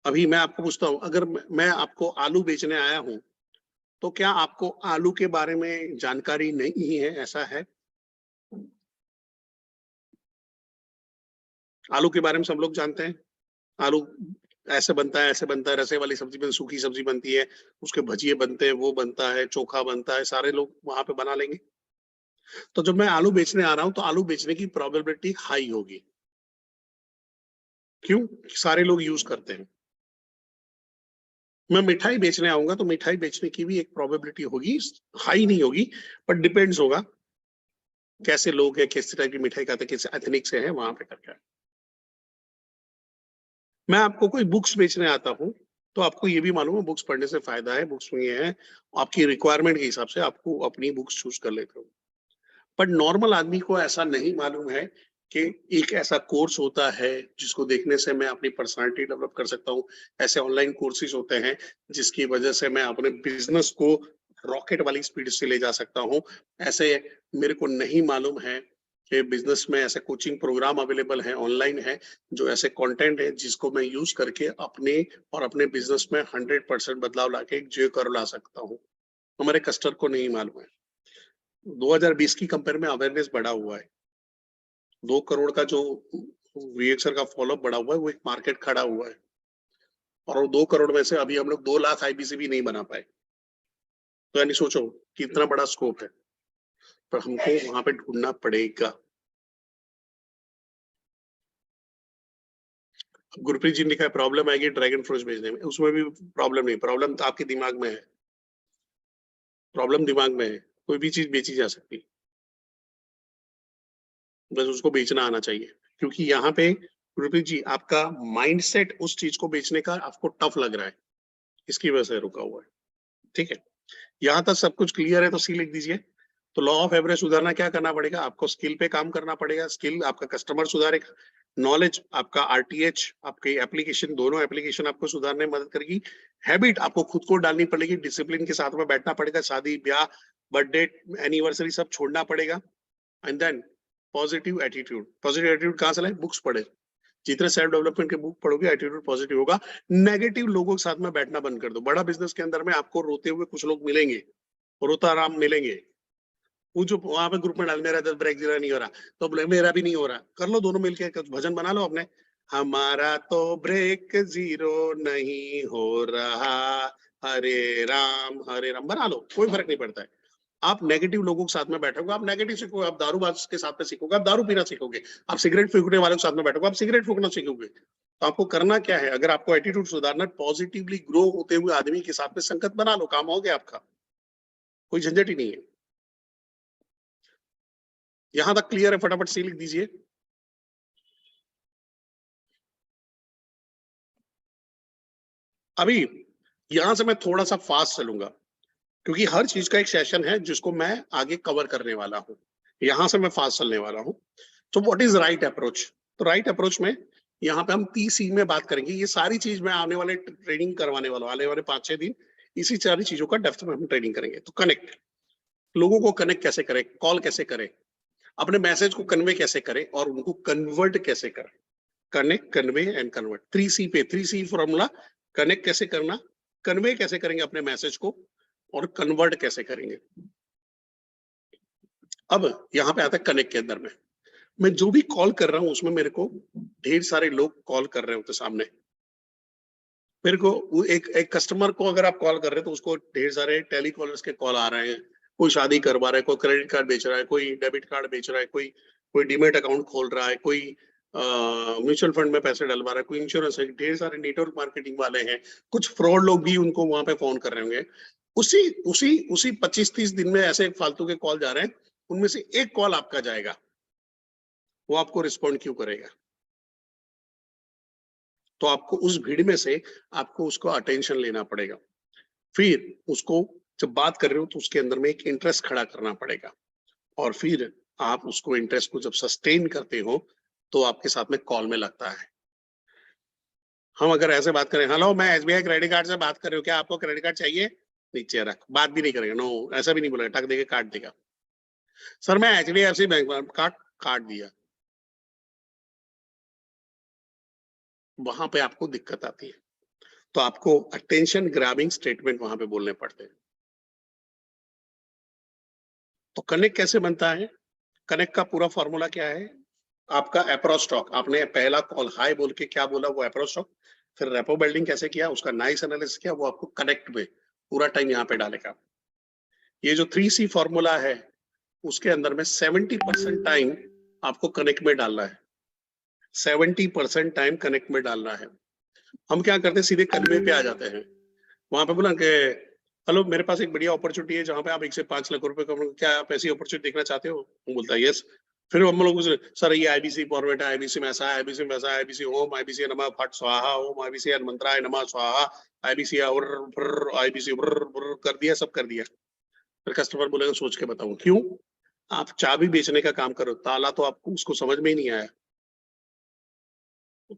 अभी मैं आपको पूछता हूं, अगर मैं आपको आलू बेचने आया हूं तो क्या आपको आलू के बारे में जानकारी नहीं है? ऐसा है? आलू के बारे में सब लोग जानते हैं, आलू ऐसे बनता है, ऐसे बनता है, रसे वाली सब्जी बनती, सूखी सब्जी बनती है, उसके भजिए बनते हैं, वो बनता है, चोखा बनता है, सारे लोग वहां पे बना लेंगे। तो जब मैं आलू बेचने आ रहा हूं तो आलू बेचने की प्रोबेबिलिटी हाई होगी। क्यों? सारे लोग यूज करते हैं। मैं मिठाई बेचने आऊंगा तो मिठाई बेचने की भी एक प्रोबेबिलिटी होगी, हाई नहीं होगी, पर डिपेंड्स होगा कैसे लोग हैं, किस टाइप की मिठाई खाते हैं, किस एथनिक से है, वहां पे करके। मैं आपको कोई बुक्स बेचने आता हूँ तो आपको ये भी मालूम है बुक्स पढ़ने से फायदा है, बुक्स में ये है आपकी रिक्वायरमेंट के हिसाब से आपको अपनी बुक्स चूज कर लेते हो। पर नॉर्मल आदमी को ऐसा नहीं मालूम है कि एक ऐसा कोर्स होता है जिसको देखने से मैं अपनी पर्सनालिटी डेवलप कर सकता हूँ। ऐसे ऑनलाइन कोर्सेज होते हैं जिसकी वजह से मैं अपने बिजनेस को रॉकेट वाली स्पीड से ले जा सकता हूँ। ऐसे मेरे को नहीं मालूम है कि बिजनेस में ऐसे कोचिंग प्रोग्राम अवेलेबल है, ऑनलाइन है, जो ऐसे कंटेंट है जिसको मैं यूज करके अपने बिजनेस में 100% बदलाव लाके एक जे कर ला सकता हूँ। हमारे कस्टमर को नहीं मालूम है। 2020 की कंपेयर में अवेयरनेस बढ़ा हुआ है। 2 करोड़ का जो वीएक्सर का फॉलोअप बढ़ा हुआ है, वो एक मार्केट खड़ा हुआ है, और 2 करोड़ में से अभी हम लोग 2 लाख आईबीसी भी नहीं बना पाए। तो यानी सोचो कितना बड़ा स्कोप है, पर हमको वहां पे ढूंढना पड़ेगा। गुरप्रीत जी ने लिखा है प्रॉब्लम आएगी ड्रैगन फ्रूट बेचने में, उसमें भी प्रॉब्लम नहीं, प्रॉब्लम तो आपके दिमाग में है, प्रॉब्लम दिमाग में है। कोई भी चीज बेची जा सकती, बस उसको बेचना आना चाहिए। क्योंकि यहाँ पे गुरप्रीत जी आपका माइंडसेट उस चीज को बेचने का आपको टफ लग रहा है, इसकी वजह से रुका हुआ है। ठीक है, यहाँ तक सब कुछ क्लियर है तो सी लिख दीजिए। तो लॉ ऑफ एवरेज सुधारना क्या करना पड़ेगा? आपको स्किल पे काम करना पड़ेगा, स्किल आपका कस्टमर सुधारेगा, नॉलेज आपका आरटीएच, आपके एप्लीकेशन, दोनों एप्लीकेशन आपको सुधारने में मदद करेगी। हैबिट आपको खुद को डालनी पड़ेगी, डिसिप्लिन के साथ में बैठना पड़ेगा, शादी ब्याह बर्थडे एनिवर्सरी सब छोड़ना पड़ेगा। And then positive attitude, positive attitude कहाँ से लाए? बुक्स पढ़े, जितने सेल्फ डेवलपमेंट के बुक पढ़ोगे एटीट्यूड पॉजिटिव होगा। नेगेटिव लोगों के साथ में बैठना बंद कर दो। बड़ा बिजनेस के अंदर में आपको रोते हुए कुछ लोग मिलेंगे, रोता आराम मिलेंगे, वो जो वहां पे ग्रुप में डाल मेरा 10 ब्रेक जीरा नहीं हो रहा, तो बोले मेरा भी नहीं हो रहा, कर लो दोनों मिलके कुछ भजन बना लो अपने, हमारा तो ब्रेक जीरो नहीं हो रहा, हरे राम बना लो, कोई फर्क नहीं पड़ता है। आप नेगेटिव लोगों के साथ में बैठोगे, आप नेगेटिव सीखोगे, आप दारूबाज के साथ में सीखोगे, आप दारू पीना सीखोगे, आप सिगरेट फूकने वालों के साथ में बैठोगे, आप सिगरेट फूकना सीखोगे। तो आपको करना क्या है? अगर आपको एटीट्यूड सुधारना, पॉजिटिवली ग्रो होते हुए आदमी के साथ में संगत बना लो, काम हो गया आपका, कोई झंझट ही नहीं है। यहां तक क्लियर है? फटाफट सी लिख दीजिए। अभी यहां से मैं थोड़ा सा फास्ट चलूंगा क्योंकि हर चीज का एक सेशन है जिसको मैं आगे कवर करने वाला हूं। यहां से मैं फास्ट चलने वाला हूं। तो व्हाट इज राइट अप्रोच? तो राइट अप्रोच में यहाँ पे हम 30C में बात करेंगे। ये सारी चीज मैं आने वाले ट्रेनिंग करवाने वाला हूँ, आने वाले 5-6 दिन इसी सारी चीजों का डेप्थ में हम ट्रेनिंग करेंगे। तो कनेक्ट, लोगों को कनेक्ट कैसे करें, कॉल कैसे करें, अपने मैसेज को कन्वे कैसे करें और उनको कन्वर्ट कैसे करें। Connect, convey and convert. 3C पे 3C फॉर्मूला, कनेक्ट कैसे करना, कन्वे कैसे करेंगे अपने मैसेज को और कन्वर्ट कैसे करेंगे। अब यहाँ पे आता है कनेक्ट के अंदर में, मैं जो भी कॉल कर रहा हूं उसमें मेरे को ढेर सारे लोग कॉल कर रहे होते सामने। मेरे को एक कस्टमर को अगर आप कॉल कर रहे हैं तो उसको ढेर सारे टेलीकॉलर्स के कॉल आ रहे हैं। कोई शादी करवा रहा है, कोई क्रेडिट कार्ड बेच रहा है, कोई डेबिट कार्ड बेच रहा है, कोई डीमेट अकाउंट खोल रहा है, कोई म्यूचुअल फंड में पैसे डलवा रहा है, कोई इंश्योरेंस है, ढेर सारे नेटवर्क मार्केटिंग वाले हैं, कुछ फ्रॉड लोग भी उनको वहां पे फोन कर रहे होंगे। उसी उसी उसी 25-30 दिन में ऐसे फालतू के कॉल जा रहे हैं, उनमें से एक कॉल आपका जाएगा, वो आपको रिस्पॉन्ड क्यों करेगा? तो आपको उस भीड़ में से आपको उसको अटेंशन लेना पड़ेगा। फिर उसको जब बात कर रहे हो तो उसके अंदर में एक इंटरेस्ट खड़ा करना पड़ेगा और फिर आप उसको इंटरेस्ट को जब सस्टेन करते हो तो आपके साथ में कॉल में लगता है। हम अगर ऐसे बात करें, हेलो मैं SBI क्रेडिट कार्ड से बात कर रही हूँ, क्या आपको क्रेडिट कार्ड चाहिए? नीचे रख, बात भी नहीं करेगा, नो, ऐसा भी नहीं बोलेगा, टक देके काट देगा। सर मैं HDFC बैंक में, काट दिया। वहां पे आपको दिक्कत आती है, तो आपको अटेंशन ग्रैबिंग स्टेटमेंट वहां पे बोलने पड़ते हैं। तो कनेक्ट कैसे बनता है? कनेक्ट का पूरा फॉर्मूला क्या है? आपका अप्रोच टॉक, आपने पहला कॉल हाय बोल के क्या बोला, वो अप्रोच टॉक। फिर रेपो बिल्डिंग कैसे किया, उसका नाइस एनालिसिस किया, वो आपको कनेक्ट में पूरा टाइम यहाँ पे डालेगा। ये जो 3C फॉर्मूला है उसके अंदर में 70% टाइम आपको कनेक्ट में डालना है, 70% टाइम कनेक्ट में डालना है। हम क्या करते हैं, सीधे कन्वे पे आ जाते हैं। वहां पे बोला कि हेलो मेरे पास एक बढ़िया अपॉर्चुनिटी है जहां पे आप 1 से 5 लाख रुपए कमाओगे, क्या आप ऐसी अपॉर्चुनिटी देखना चाहते हो? वो बोलता है यस। फिर हम लोग सर ये IBC फॉर्मेट है, IBC में ऐसा है, IBC में वैसा है, IBC ओम, IBC नमः फट स्वाहा ओम, IBC मंत्राय नमः स्वाहा, IBC और IBC कर दिया, सब कर दिया। फिर कस्टमर बोलेगा सोच के बताऊं क्यों? आप चाबी बेचने का काम करो, ताला तो आपको उसको समझ में ही नहीं आया।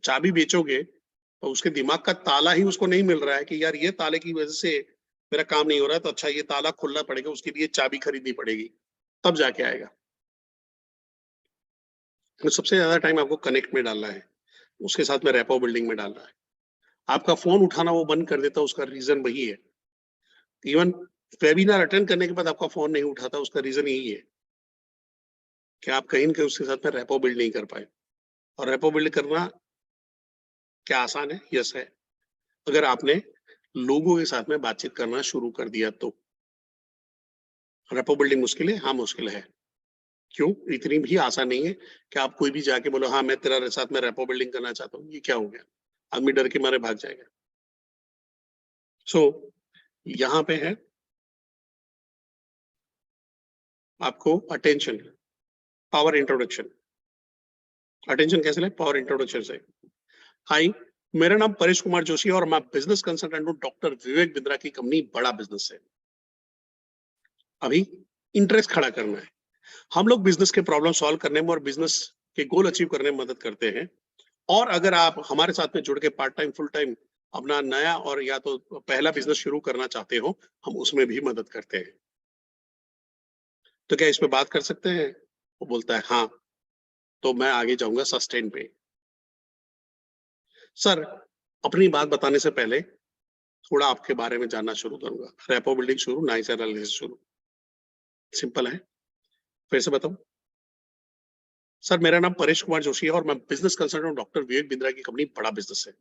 चाबी बेचोगे तो उसके दिमाग का ताला ही उसको नहीं मिल रहा है कि यार ये ताले की वजह से मेरा काम नहीं हो रहा है, तो अच्छा ये ताला खोलना पड़ेगा, उसके लिए चाबी खरीदनी पड़ेगी, तब जाके आएगा। तो सबसे ज्यादा टाइम आपको कनेक्ट में डालना है, उसके साथ में रेपो बिल्डिंग में डालना है। आपका फोन उठाना वो बंद कर देता, उसका रीजन वही है। इवन वेबिनार अटेंड करने के बाद आपका फोन नहीं उठाता, उसका रीजन यही है कि आप कहीं न कहीं उसके साथ में रेपो बिल्ड नहीं कर पाए। और रेपो बिल्ड करना क्या आसान है? यस है, अगर आपने लोगों के साथ में बातचीत करना शुरू कर दिया तो। रेपो बिल्डिंग मुश्किल है? हाँ मुश्किल है। क्यों? इतनी भी आसान नहीं है कि आप कोई भी जाके बोलो हाँ मैं तेरा साथ में रेपो बिल्डिंग करना चाहता हूँ, ये क्या हो गया? आदमी डर के मारे भाग जाएगा। सो यहाँ पे है आपको अटेंशन, पावर इंट्रोडक्शन। अटेंशन कैसे लें? पावर इंट्रोडक्शन से। हाय, मेरा नाम परेश कुमार जोशी है और मैं बिजनेस कंसल्टेंट हूँ डॉक्टर विवेक बिंद्रा की कंपनी बड़ा बिजनेस है। अभी इंटरेस्ट खड़ा करना है। हम लोग बिजनेस के प्रॉब्लम सॉल्व करने में और बिजनेस के गोल अचीव करने में मदद करते हैं। और अगर आप हमारे साथ में जुड़ के पार्ट टाइम फुल टाइम अपना नया और या तो पहला बिजनेस शुरू करना चाहते हो, हम उसमें भी मदद करते हैं। तो क्या इस पे बात कर सकते हैं? वो बोलता है हाँ। तो मैं आगे जाऊंगा सस्टेन पे। सर अपनी बात बताने से पहले थोड़ा आपके बारे में जानना शुरू करूंगा। रेपो बिल्डिंग शुरू, नाइस एनालिसिस शुरू। सिंपल है, फिर से बताऊं। सर मेरा नाम परेश कुमार जोशी है और मैं business consultant doctor Vivek Bindra की कंपनी बड़ा बिजनेस है।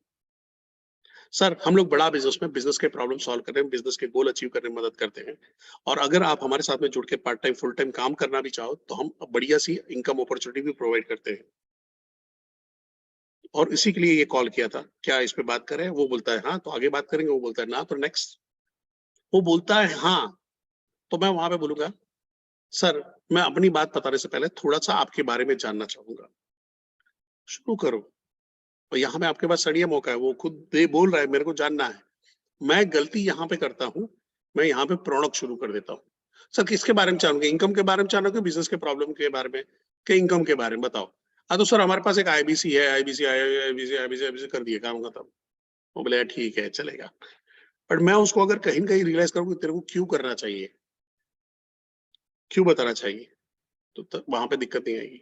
सर हम लोग बड़ा बिजनेस में बिजनेस के प्रॉब्लम सॉल्व करने में, बिजनेस के गोल अचीव करने में मदद करते हैं। और अगर आप हमारे साथ में जुड़ के पार्ट टाइम फुल टाइम काम करना भी चाहो तो हम बढ़िया सी इनकम अपॉर्चुनिटी भी प्रोवाइड करते हैं। और इसी के लिए ये कॉल किया था, क्या इस पे बात करें? वो बोलता है हाँ, तो आगे बात करेंगे। वो बोलता है ना, तो नेक्स्ट। वो बोलता है हाँ, तो मैं वहां पे बोलूंगा सर मैं अपनी बात बताने से पहले थोड़ा सा आपके बारे में जानना चाहूंगा। शुरू करो। और यहाँ में आपके पास सड़िया मौका है, वो खुद दे बोल रहा है मेरे को जानना है। मैं गलती यहाँ पे करता हूँ, मैं यहाँ पे प्रोडक्ट शुरू कर देता हूँ। सर किसके बारे में जानोगे? इनकम के बारे में जानोगे, बिजनेस के प्रॉब्लम के बारे में, के इनकम के बारे में बताओ। हाँ तो सर हमारे पास एक आईबीसी है, आईबीसी आईबीसी आईबीसी आईबीसी कर दिए, काम खत्म। वो बोले ठीक है चलेगा। बट मैं उसको अगर कहीं कहीं रियलाइज करूँ कि तेरे को क्यों करना चाहिए, क्यों बताना चाहिए, तो वहां पे दिक्कत नहीं आएगी।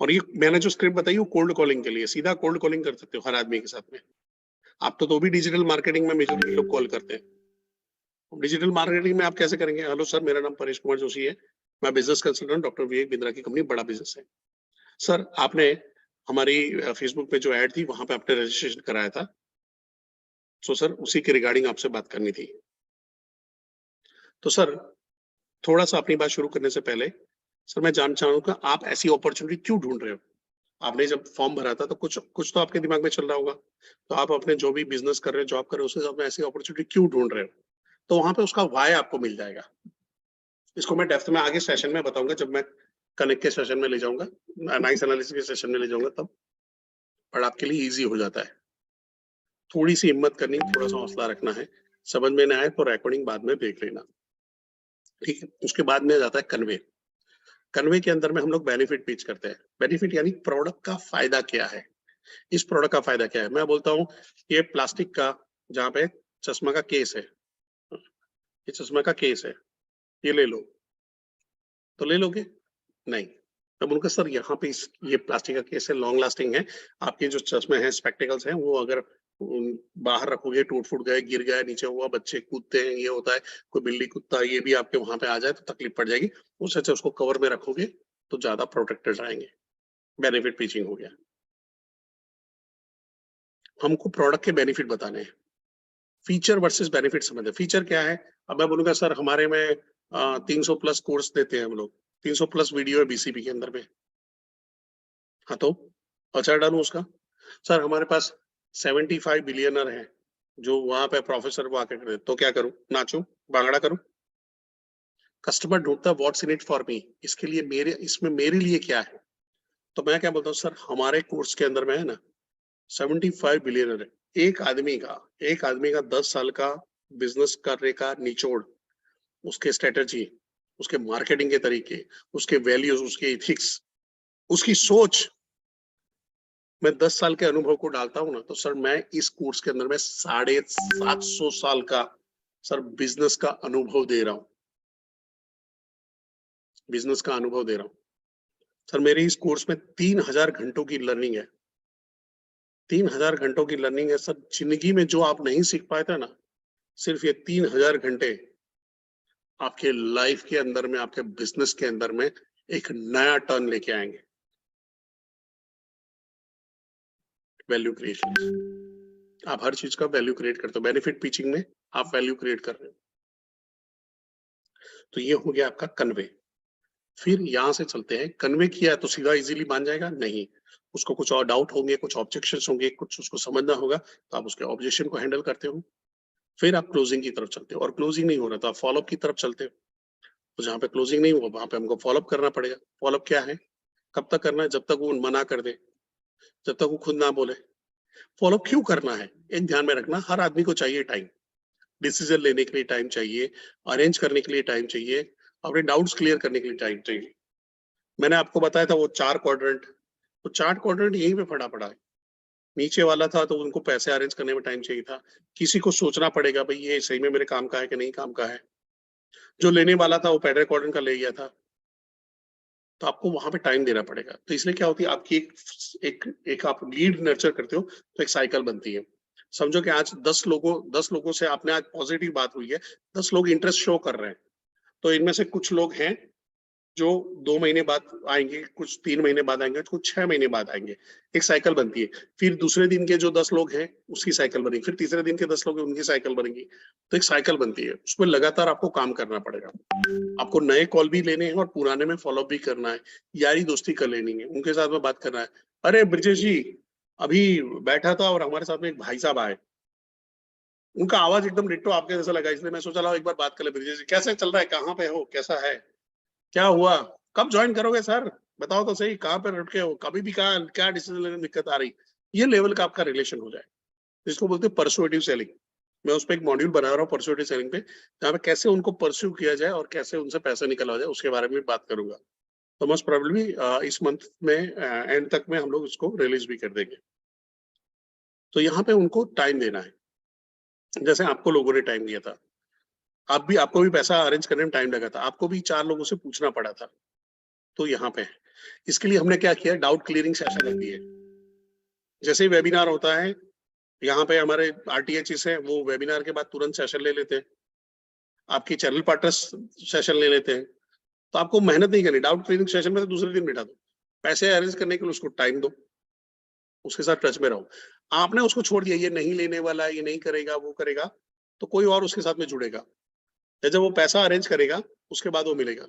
और ये मैंने जो स्क्रिप्ट बताई वो कोल्ड कॉलिंग के लिए, सीधा कोल्ड कॉलिंग कर सकते हो हर आदमी के साथ में। आप तो भी डिजिटल मार्केटिंग में मेजरली लोग कॉल करते हैं। डिजिटल मार्केटिंग में आप कैसे करेंगे? हेलो सर, मेरा नाम परेश कुमार जोशी है, मैं business consultant doctor Vivek Bindra की कंपनी, बड़ा बिजनेस है। सर आपने हमारी फेसबुक पे जो ऐड थी वहां पे आपने रजिस्ट्रेशन कराया था, सो सर उसी के रिगार्डिंग आपसे बात करनी थी। तो सर थोड़ा सा अपनी बात शुरू करने से पहले सर मैं जानना चाहूंगा आप ऐसी अपॉर्चुनिटी क्यों ढूंढ रहे हो? आपने जब फॉर्म भरा था तो कुछ कुछ तो आपके दिमाग में चल रहा होगा, तो आप अपने जो भी बिजनेस कर रहे हो, जॉब कर रहे हो, उसके साथ में ऐसी अपॉर्चुनिटी क्यों ढूंढ रहे हो? तो वहां पे उसका वाय आपको मिल जाएगा। इसको मैं डेप्थ में आगे सेशन में बताऊंगा, जब मैं कनेक्ट के सेशन में ले जाऊंगा, नाइस एनालिसिस के सेशन में ले जाऊंगा तब, पर आपके लिए इजी हो जाता है। थोड़ी सी हिम्मत करनी, थोड़ा सा हौसला रखना है। समझ में ना आए तो रिकॉर्डिंग बाद में देख लेना, ठीक है? उसके बाद में जाता है कन्वे। कन्वे के अंदर में हम लोग बेनिफिट पिच करते हैं। बेनिफिट यानी प्रोडक्ट का फायदा क्या है। इस प्रोडक्ट का फायदा क्या है? मैं बोलता हूँ ये प्लास्टिक का, जहाँ पे चश्मा का केस है, ये चश्मा का केस है, ये ले लो, तो ले लोगे? नहीं। तब उनका सर यहाँ पे ये प्लास्टिक का केस है, लॉन्ग लास्टिंग है, आपके जो चश्मे हैं, स्पेक्टिकल्स हैं, वो अगर बाहर रखोगे, टूट फूट गए, गिर गए, नीचे हुआ, बच्चे कूदते हैं, ये होता है, कोई बिल्ली कुत्ता ये भी आपके वहां पे आ जाए तो तकलीफ पड़ जाएगी। उससे अच्छा उसको कवर में रखोगे तो ज्यादा प्रोटेक्टेड रहेंगे। बेनिफिट पिचिंग हो गया। हमको प्रोडक्ट के बेनिफिट बताने हैं, फीचर वर्सेस बेनिफिट समझते हैं। फीचर क्या है? अब मैं बोलूंगा सर हमारे में 300 प्लस कोर्स देते हैं हम लोग, 300 प्लस वीडियो है बीसीपी के अंदर में। हाँ तो अच्छा डालू उसका। सर हमारे पास 75 बिलियनर हैं जो वहां पे प्रोफेसर वो आके करे, तो क्या करूं? नाचूं, बांगड़ा करूं? कस्टमर ढूंढता है what's in it for me, इसके लिए मेरे, इसमें मेरे लिए क्या है? तो मैं क्या बोलता हूँ सर, हमारे कोर्स के अंदर में है ना 75 बिलियनर है। एक आदमी का 10 साल का बिजनेस करने का निचोड़, उसके स्ट्रेटेजी, उसके मार्केटिंग के तरीके, उसके वैल्यूज, उसके इथिक्स, उसकी सोच, मैं 10 साल के अनुभव को डालता हूँ ना, तो सर मैं इस कोर्स के अंदर में 750 साल का सर बिजनेस का अनुभव दे रहा हूँ, बिजनेस का अनुभव दे रहा हूँ। सर मेरे इस कोर्स में 3000 घंटों की लर्निंग है, 3000 घंटों की लर्निंग है सर। जिंदगी में जो आप नहीं सीख पाए थे ना, सिर्फ ये 3000 घंटे आपके लाइफ के अंदर में, आपके बिजनेस के अंदर में एक नया टर्न लेके आएंगे। वैल्यू क्रिएशन, आप हर चीज का वैल्यू क्रिएट करते हो, बेनिफिट पिचिंग में आप वैल्यू क्रिएट कर रहे हो। तो ये हो गया आपका कन्वे। फिर यहां से चलते हैं, कन्वे किया है तो सीधा इजीली मान जाएगा? नहीं, उसको कुछ और डाउट होंगे, कुछ ऑब्जेक्शंस होंगे, कुछ उसको समझना होगा, तो आप उसके ऑब्जेक्शन को हैंडल करते हो। फिर आप क्लोजिंग की तरफ चलते हो, और क्लोजिंग नहीं हो रहा तो आप फॉलोअप की तरफ चलते हो। तो जहाँ पे क्लोजिंग नहीं हुआ वहां पे हमको फॉलोअप करना पड़ेगा। फॉलोअप क्या है? कब तक करना है? जब तक वो मना कर दे, जब तक वो खुद ना बोले। फॉलोअप क्यों करना है? एक ध्यान में रखना, हर आदमी को चाहिए टाइम, डिसीजन लेने के लिए टाइम चाहिए, अरेंज करने के लिए टाइम चाहिए, अपने डाउट्स क्लियर करने के लिए टाइम चाहिए। मैंने आपको बताया था वो 4 क्वाड्रेंट, वो 4 क्वाड्रेंट यहीं पे पड़ा पड़ा है। नीचे वाला था तो उनको पैसे अरेंज करने में टाइम चाहिए था, किसी को सोचना पड़ेगा भाई ये सही में मेरे काम का है कि नहीं काम का है। जो लेने वाला था वो पहले क्वाड्रेंट का ले गया था, तो आपको वहां पे टाइम देना पड़ेगा। तो इसलिए क्या होती है आपकी एक आप लीड नर्चर करते हो तो एक साइकिल बनती है। समझो कि आज 10 लोगों से आपने आज पॉजिटिव बात हुई है, 10 लोग इंटरेस्ट शो कर रहे हैं, तो इनमें से कुछ लोग हैं जो 2 महीने बाद आएंगे, कुछ 3 महीने बाद आएंगे, कुछ 6 महीने बाद आएंगे। एक साइकिल बनती है। फिर दूसरे दिन के जो 10 लोग हैं उसकी साइकिल बनेगी, फिर तीसरे दिन के 10 लोग हैं उनकी साइकिल बनेगी। तो एक साइकिल बनती है, उसमें लगातार आपको काम करना पड़ेगा। आपको नए कॉल भी लेने हैं और पुराने में फॉलोअप भी करना है, यारी दोस्ती कर लेनी है, उनके साथ में बात करना है। अरे ब्रजेश जी, अभी बैठा था और हमारे साथ में एक भाई साहब आए, उनका आवाज एकदम डिट्टो आपके जैसा लगा, इसलिए मैं सोचा एक बार बात कर ले। ब्रजेश जी कैसे चल रहा है, कहाँ पे हो, कैसा है, क्या हुआ, कब ज्वाइन करोगे सर, बताओ तो सही, कहाँ पे रुके हो, कभी भी कहा क्या डिसीजन लेने में दिक्कत आ रही। ये लेवल का आपका रिलेशन हो जाए, जिसको बोलते हैं परसुएटिव सेलिंग। मैं उस पर एक मॉड्यूल बना रहा हूँ परसुएटिव सेलिंग पे, जहाँ पे कैसे उनको परस्यू किया जाए और कैसे उनसे पैसे निकलवा जाए उसके बारे में बात करूंगा। तो मोस्ट प्रोबेबली इस मंथ में एंड तक में हम लोग इसको रिलीज भी कर देंगे। तो यहाँ पे उनको टाइम देना है, जैसे आपको लोगों ने टाइम दिया था, आपको भी पैसा अरेंज करने में टाइम लगा था, आपको भी 4 लोगों से पूछना पड़ा था। तो यहाँ पे इसके लिए हमने क्या किया, डाउट क्लियरिंग सेशन रख दिए। जैसे ही वेबिनार होता है, यहाँ पे हमारे आरटीएचएस है, वो वेबिनार के बाद तुरंत सेशन ले लेते हैं, आपकी चैनल पार्टनर्स सेशन ले लेते हैं। तो आपको मेहनत नहीं करनी, डाउट क्लियरिंग सेशन में तो दूसरे दिन बिठा दो, पैसे अरेंज करने के लिए उसको टाइम दो, उसके साथ टच में रहो। आपने उसको छोड़ दिया, ये नहीं लेने वाला, ये नहीं करेगा, वो करेगा, तो कोई और उसके साथ में जुड़ेगा। जब वो पैसा अरेंज करेगा उसके बाद वो मिलेगा,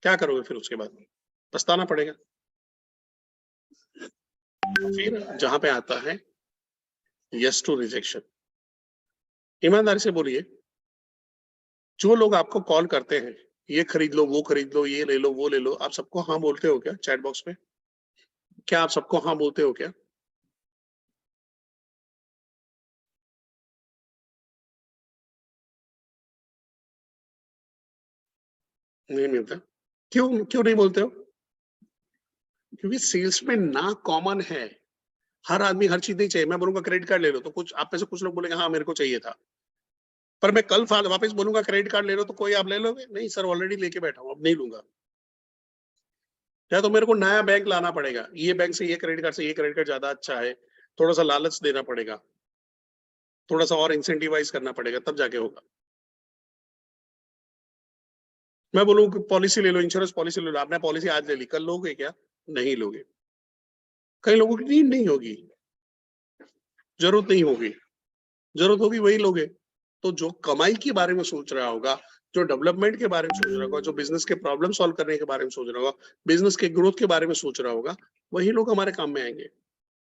क्या करोगे फिर उसके बाद? पछताना पड़ेगा। फिर जहां पे आता है यस टू रिजेक्शन, ईमानदारी से बोलिए, जो लोग आपको कॉल करते हैं, ये खरीद लो, वो खरीद लो, ये ले लो, वो ले लो, आप सबको हाँ बोलते हो क्या चैट बॉक्स में? क्या आप सबको हाँ बोलते हो क्या? नहीं मिलता। क्यों क्यों नहीं बोलते हो? क्योंकि सेल्स में ना कॉमन है, हर आदमी हर चीज नहीं चाहिए। मैं बोलूंगा क्रेडिट कार्ड ले लो, तो कुछ आप में से कुछ लोग बोलेंगे हाँ मेरे को चाहिए था, पर मैं कल वापस बोलूंगा क्रेडिट कार्ड ले लो, तो कोई आप ले लोगे? नहीं सर, ऑलरेडी लेके बैठा हूं, अब नहीं लूंगा। या तो मेरे को नया बैंक लाना पड़ेगा, ये बैंक से ये क्रेडिट कार्ड से ये क्रेडिट कार्ड ज्यादा अच्छा है, थोड़ा सा लालच देना पड़ेगा, थोड़ा सा और इंसेंटिवाइज करना पड़ेगा, तब जाके होगा। मैं बोलूँ कि पॉलिसी ले लो, इंश्योरेंस पॉलिसी ले लो, आपने पॉलिसी आज ले ली, कल लोगे क्या? नहीं लोगे। कई लोगों की नीड नहीं होगी, जरूरत नहीं होगी, जरूरत होगी वही लोगे। तो जो कमाई के बारे में सोच रहा होगा, जो डेवलपमेंट के बारे में सोच रहा होगा, जो बिजनेस के प्रॉब्लम सॉल्व करने के बारे में सोच रहा होगा, बिजनेस के ग्रोथ के बारे में सोच रहा होगा, वही लोग हमारे काम में आएंगे।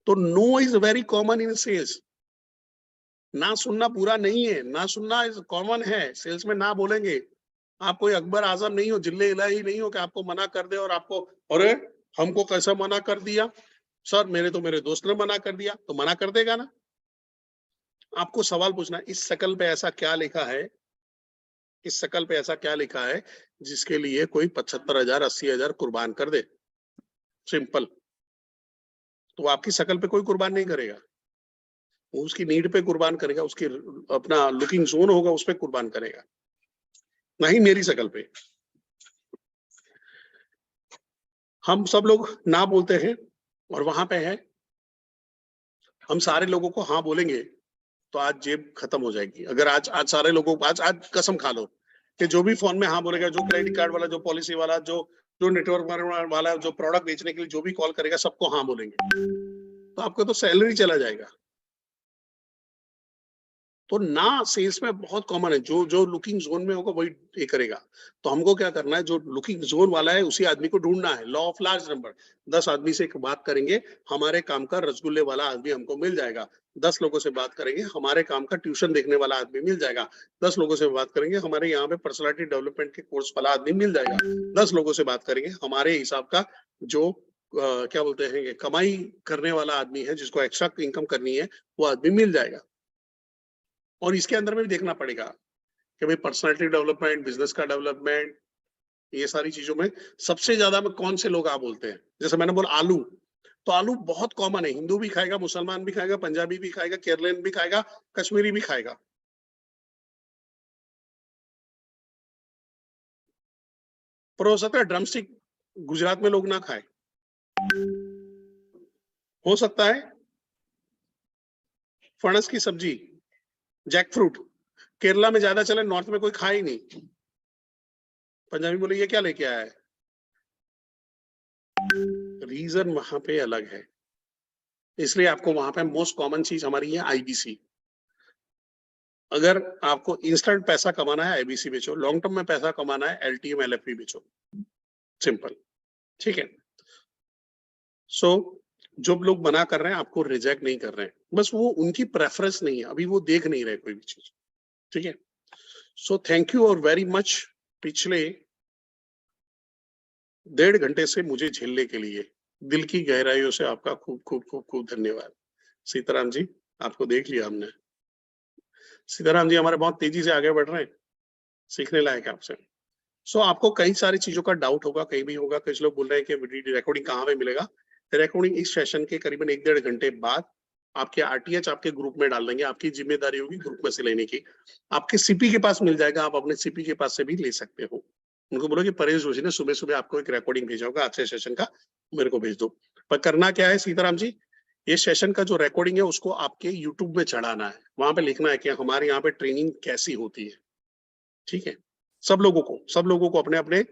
तो no is very common in sales. ना सुनना पूरा नहीं है, ना सुनना इज कॉमन है सेल्स में। ना बोलेंगे, आप कोई अकबर आजम नहीं हो, जिल्ले इलाही नहीं हो कि आपको मना कर दे और आपको, अरे हमको कैसा मना कर दिया सर, मेरे दोस्त ने मना कर दिया, तो मना कर देगा ना। आपको सवाल पूछना, इस शकल पे ऐसा क्या लिखा है, इस शकल पे ऐसा क्या लिखा है जिसके लिए कोई 75,000 80,000 कुर्बान कर दे? सिंपल। तो आपकी शकल पे कोई कुर्बान नहीं करेगा, वो उसकी नीड पे कुर्बान करेगा, उसकी अपना लुकिंग जोन होगा उस पर कुर्बान करेगा, नहीं मेरी शकल पे। हम सब लोग ना बोलते हैं, और वहां पे है, हम सारे लोगों को हाँ बोलेंगे तो आज जेब खत्म हो जाएगी। अगर आज आज सारे लोगों को आज कसम खा लो कि जो भी फोन में हाँ बोलेगा, जो क्रेडिट कार्ड वाला, जो पॉलिसी वाला, जो जो नेटवर्क वाला, जो प्रोडक्ट बेचने के लिए जो भी कॉल करेगा, सबको हाँ बोलेंगे, तो आपका तो सैलरी चला जाएगा। तो ना सेल्स में बहुत कॉमन है, जो जो लुकिंग जोन में होगा वही ये करेगा। तो हमको क्या करना है, जो लुकिंग जोन वाला है उसी आदमी को ढूंढना है। लॉ ऑफ लार्ज नंबर, 10 आदमी से बात करेंगे, हमारे काम का रसगुल्ले वाला आदमी हमको मिल जाएगा। 10 लोगों से बात करेंगे, हमारे काम का ट्यूशन देखने वाला आदमी मिल जाएगा। 10 लोगों से बात करेंगे, हमारे यहाँ पे पर्सनालिटी डेवलपमेंट के कोर्स वाला आदमी मिल जाएगा। 10 लोगों से बात करेंगे, हमारे हिसाब का जो क्या बोलते हैं, कमाई करने वाला आदमी है, जिसको एक्स्ट्रा इनकम करनी है, वो आदमी मिल जाएगा। और इसके अंदर में भी देखना पड़ेगा कि भाई पर्सनालिटी डेवलपमेंट, बिजनेस का डेवलपमेंट, ये सारी चीजों में सबसे ज्यादा में कौन से लोग आप बोलते हैं। जैसे मैंने बोला आलू, तो आलू बहुत कॉमन है, हिंदू भी खाएगा, मुसलमान भी खाएगा, पंजाबी भी खाएगा, केरलियन भी खाएगा, कश्मीरी भी खाएगा। पर हो सकता है ड्रमस्टिक गुजरात में लोग ना खाए, हो सकता है फणस की सब्जी, जैक फ्रूट केरला में ज्यादा चले, नॉर्थ में कोई खाए ही नहीं। पंजाबी बोले ये क्या लेके आया है, रीजन वहां पे अलग है। इसलिए आपको वहां पे मोस्ट कॉमन चीज हमारी है आईबीसी। अगर आपको इंस्टेंट पैसा कमाना है, आईबीसी बेचो। लॉन्ग टर्म में पैसा कमाना है, एलटीएम एलएफपी बेचो। सिंपल, ठीक है। सो जो लोग मना कर रहे हैं, आपको रिजेक्ट नहीं कर रहे हैं, बस वो उनकी प्रेफरेंस नहीं है, अभी वो देख नहीं रहे कोई भी चीज, ठीक है। सो थैंक यू और वेरी मच, पिछले 1.5 घंटे से मुझे झेलने के लिए दिल की गहराइयों से आपका खूब खूब खूब खूब धन्यवाद। सीताराम जी, आपको देख लिया हमने। सीताराम जी हमारे बहुत तेजी से आगे बढ़ रहे हैं, सीखने लायक है आपसे। सो आपको कई सारी चीजों का डाउट होगा, कहीं भी होगा, कुछ लोग बोल रहे हैं कि रिकॉर्डिंग कहाँ पे मिलेगा। रिकॉर्डिंग इस सेशन के करीबन 1-1.5 घंटे बाद आपके आरटीएच आपके ग्रुप में डाल देंगे। आपकी जिम्मेदारी होगी ग्रुप में से लेने की। आपके सीपी के पास मिल जाएगा, आप अपने सीपी के पास से भी ले सकते हो। उनको बोलो कि परेश जोशी ने सुबह सुबह आपको एक रिकॉर्डिंग भेजा होगा आज के सेशन का, मेरे को भेज दो। पर करना क्या है सीताराम जी, ये सेशन का जो रिकॉर्डिंग है उसको आपके यूट्यूब में चढ़ाना है। वहां पे लिखना है कि हमारे यहाँ पे ट्रेनिंग कैसी होती है। ठीक है, सब लोगों को अपने अपने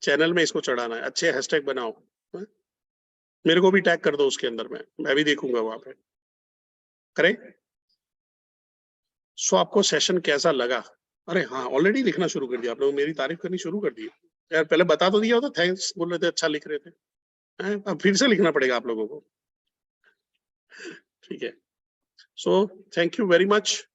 चैनल में इसको चढ़ाना है। अच्छे हैशटैग बनाओ, मेरे को भी टैग कर दो उसके अंदर में, मैं भी देखूंगा वहां पे। करेक्ट। सो आपको सेशन कैसा लगा? अरे हाँ, ऑलरेडी लिखना शुरू कर दिया आप लोग, मेरी तारीफ करनी शुरू कर दी यार। पहले बता तो दिया होता, थैंक्स बोल रहे थे, अच्छा लिख रहे थे। अब फिर से लिखना पड़ेगा आप लोगों को। ठीक है, so thank you very much.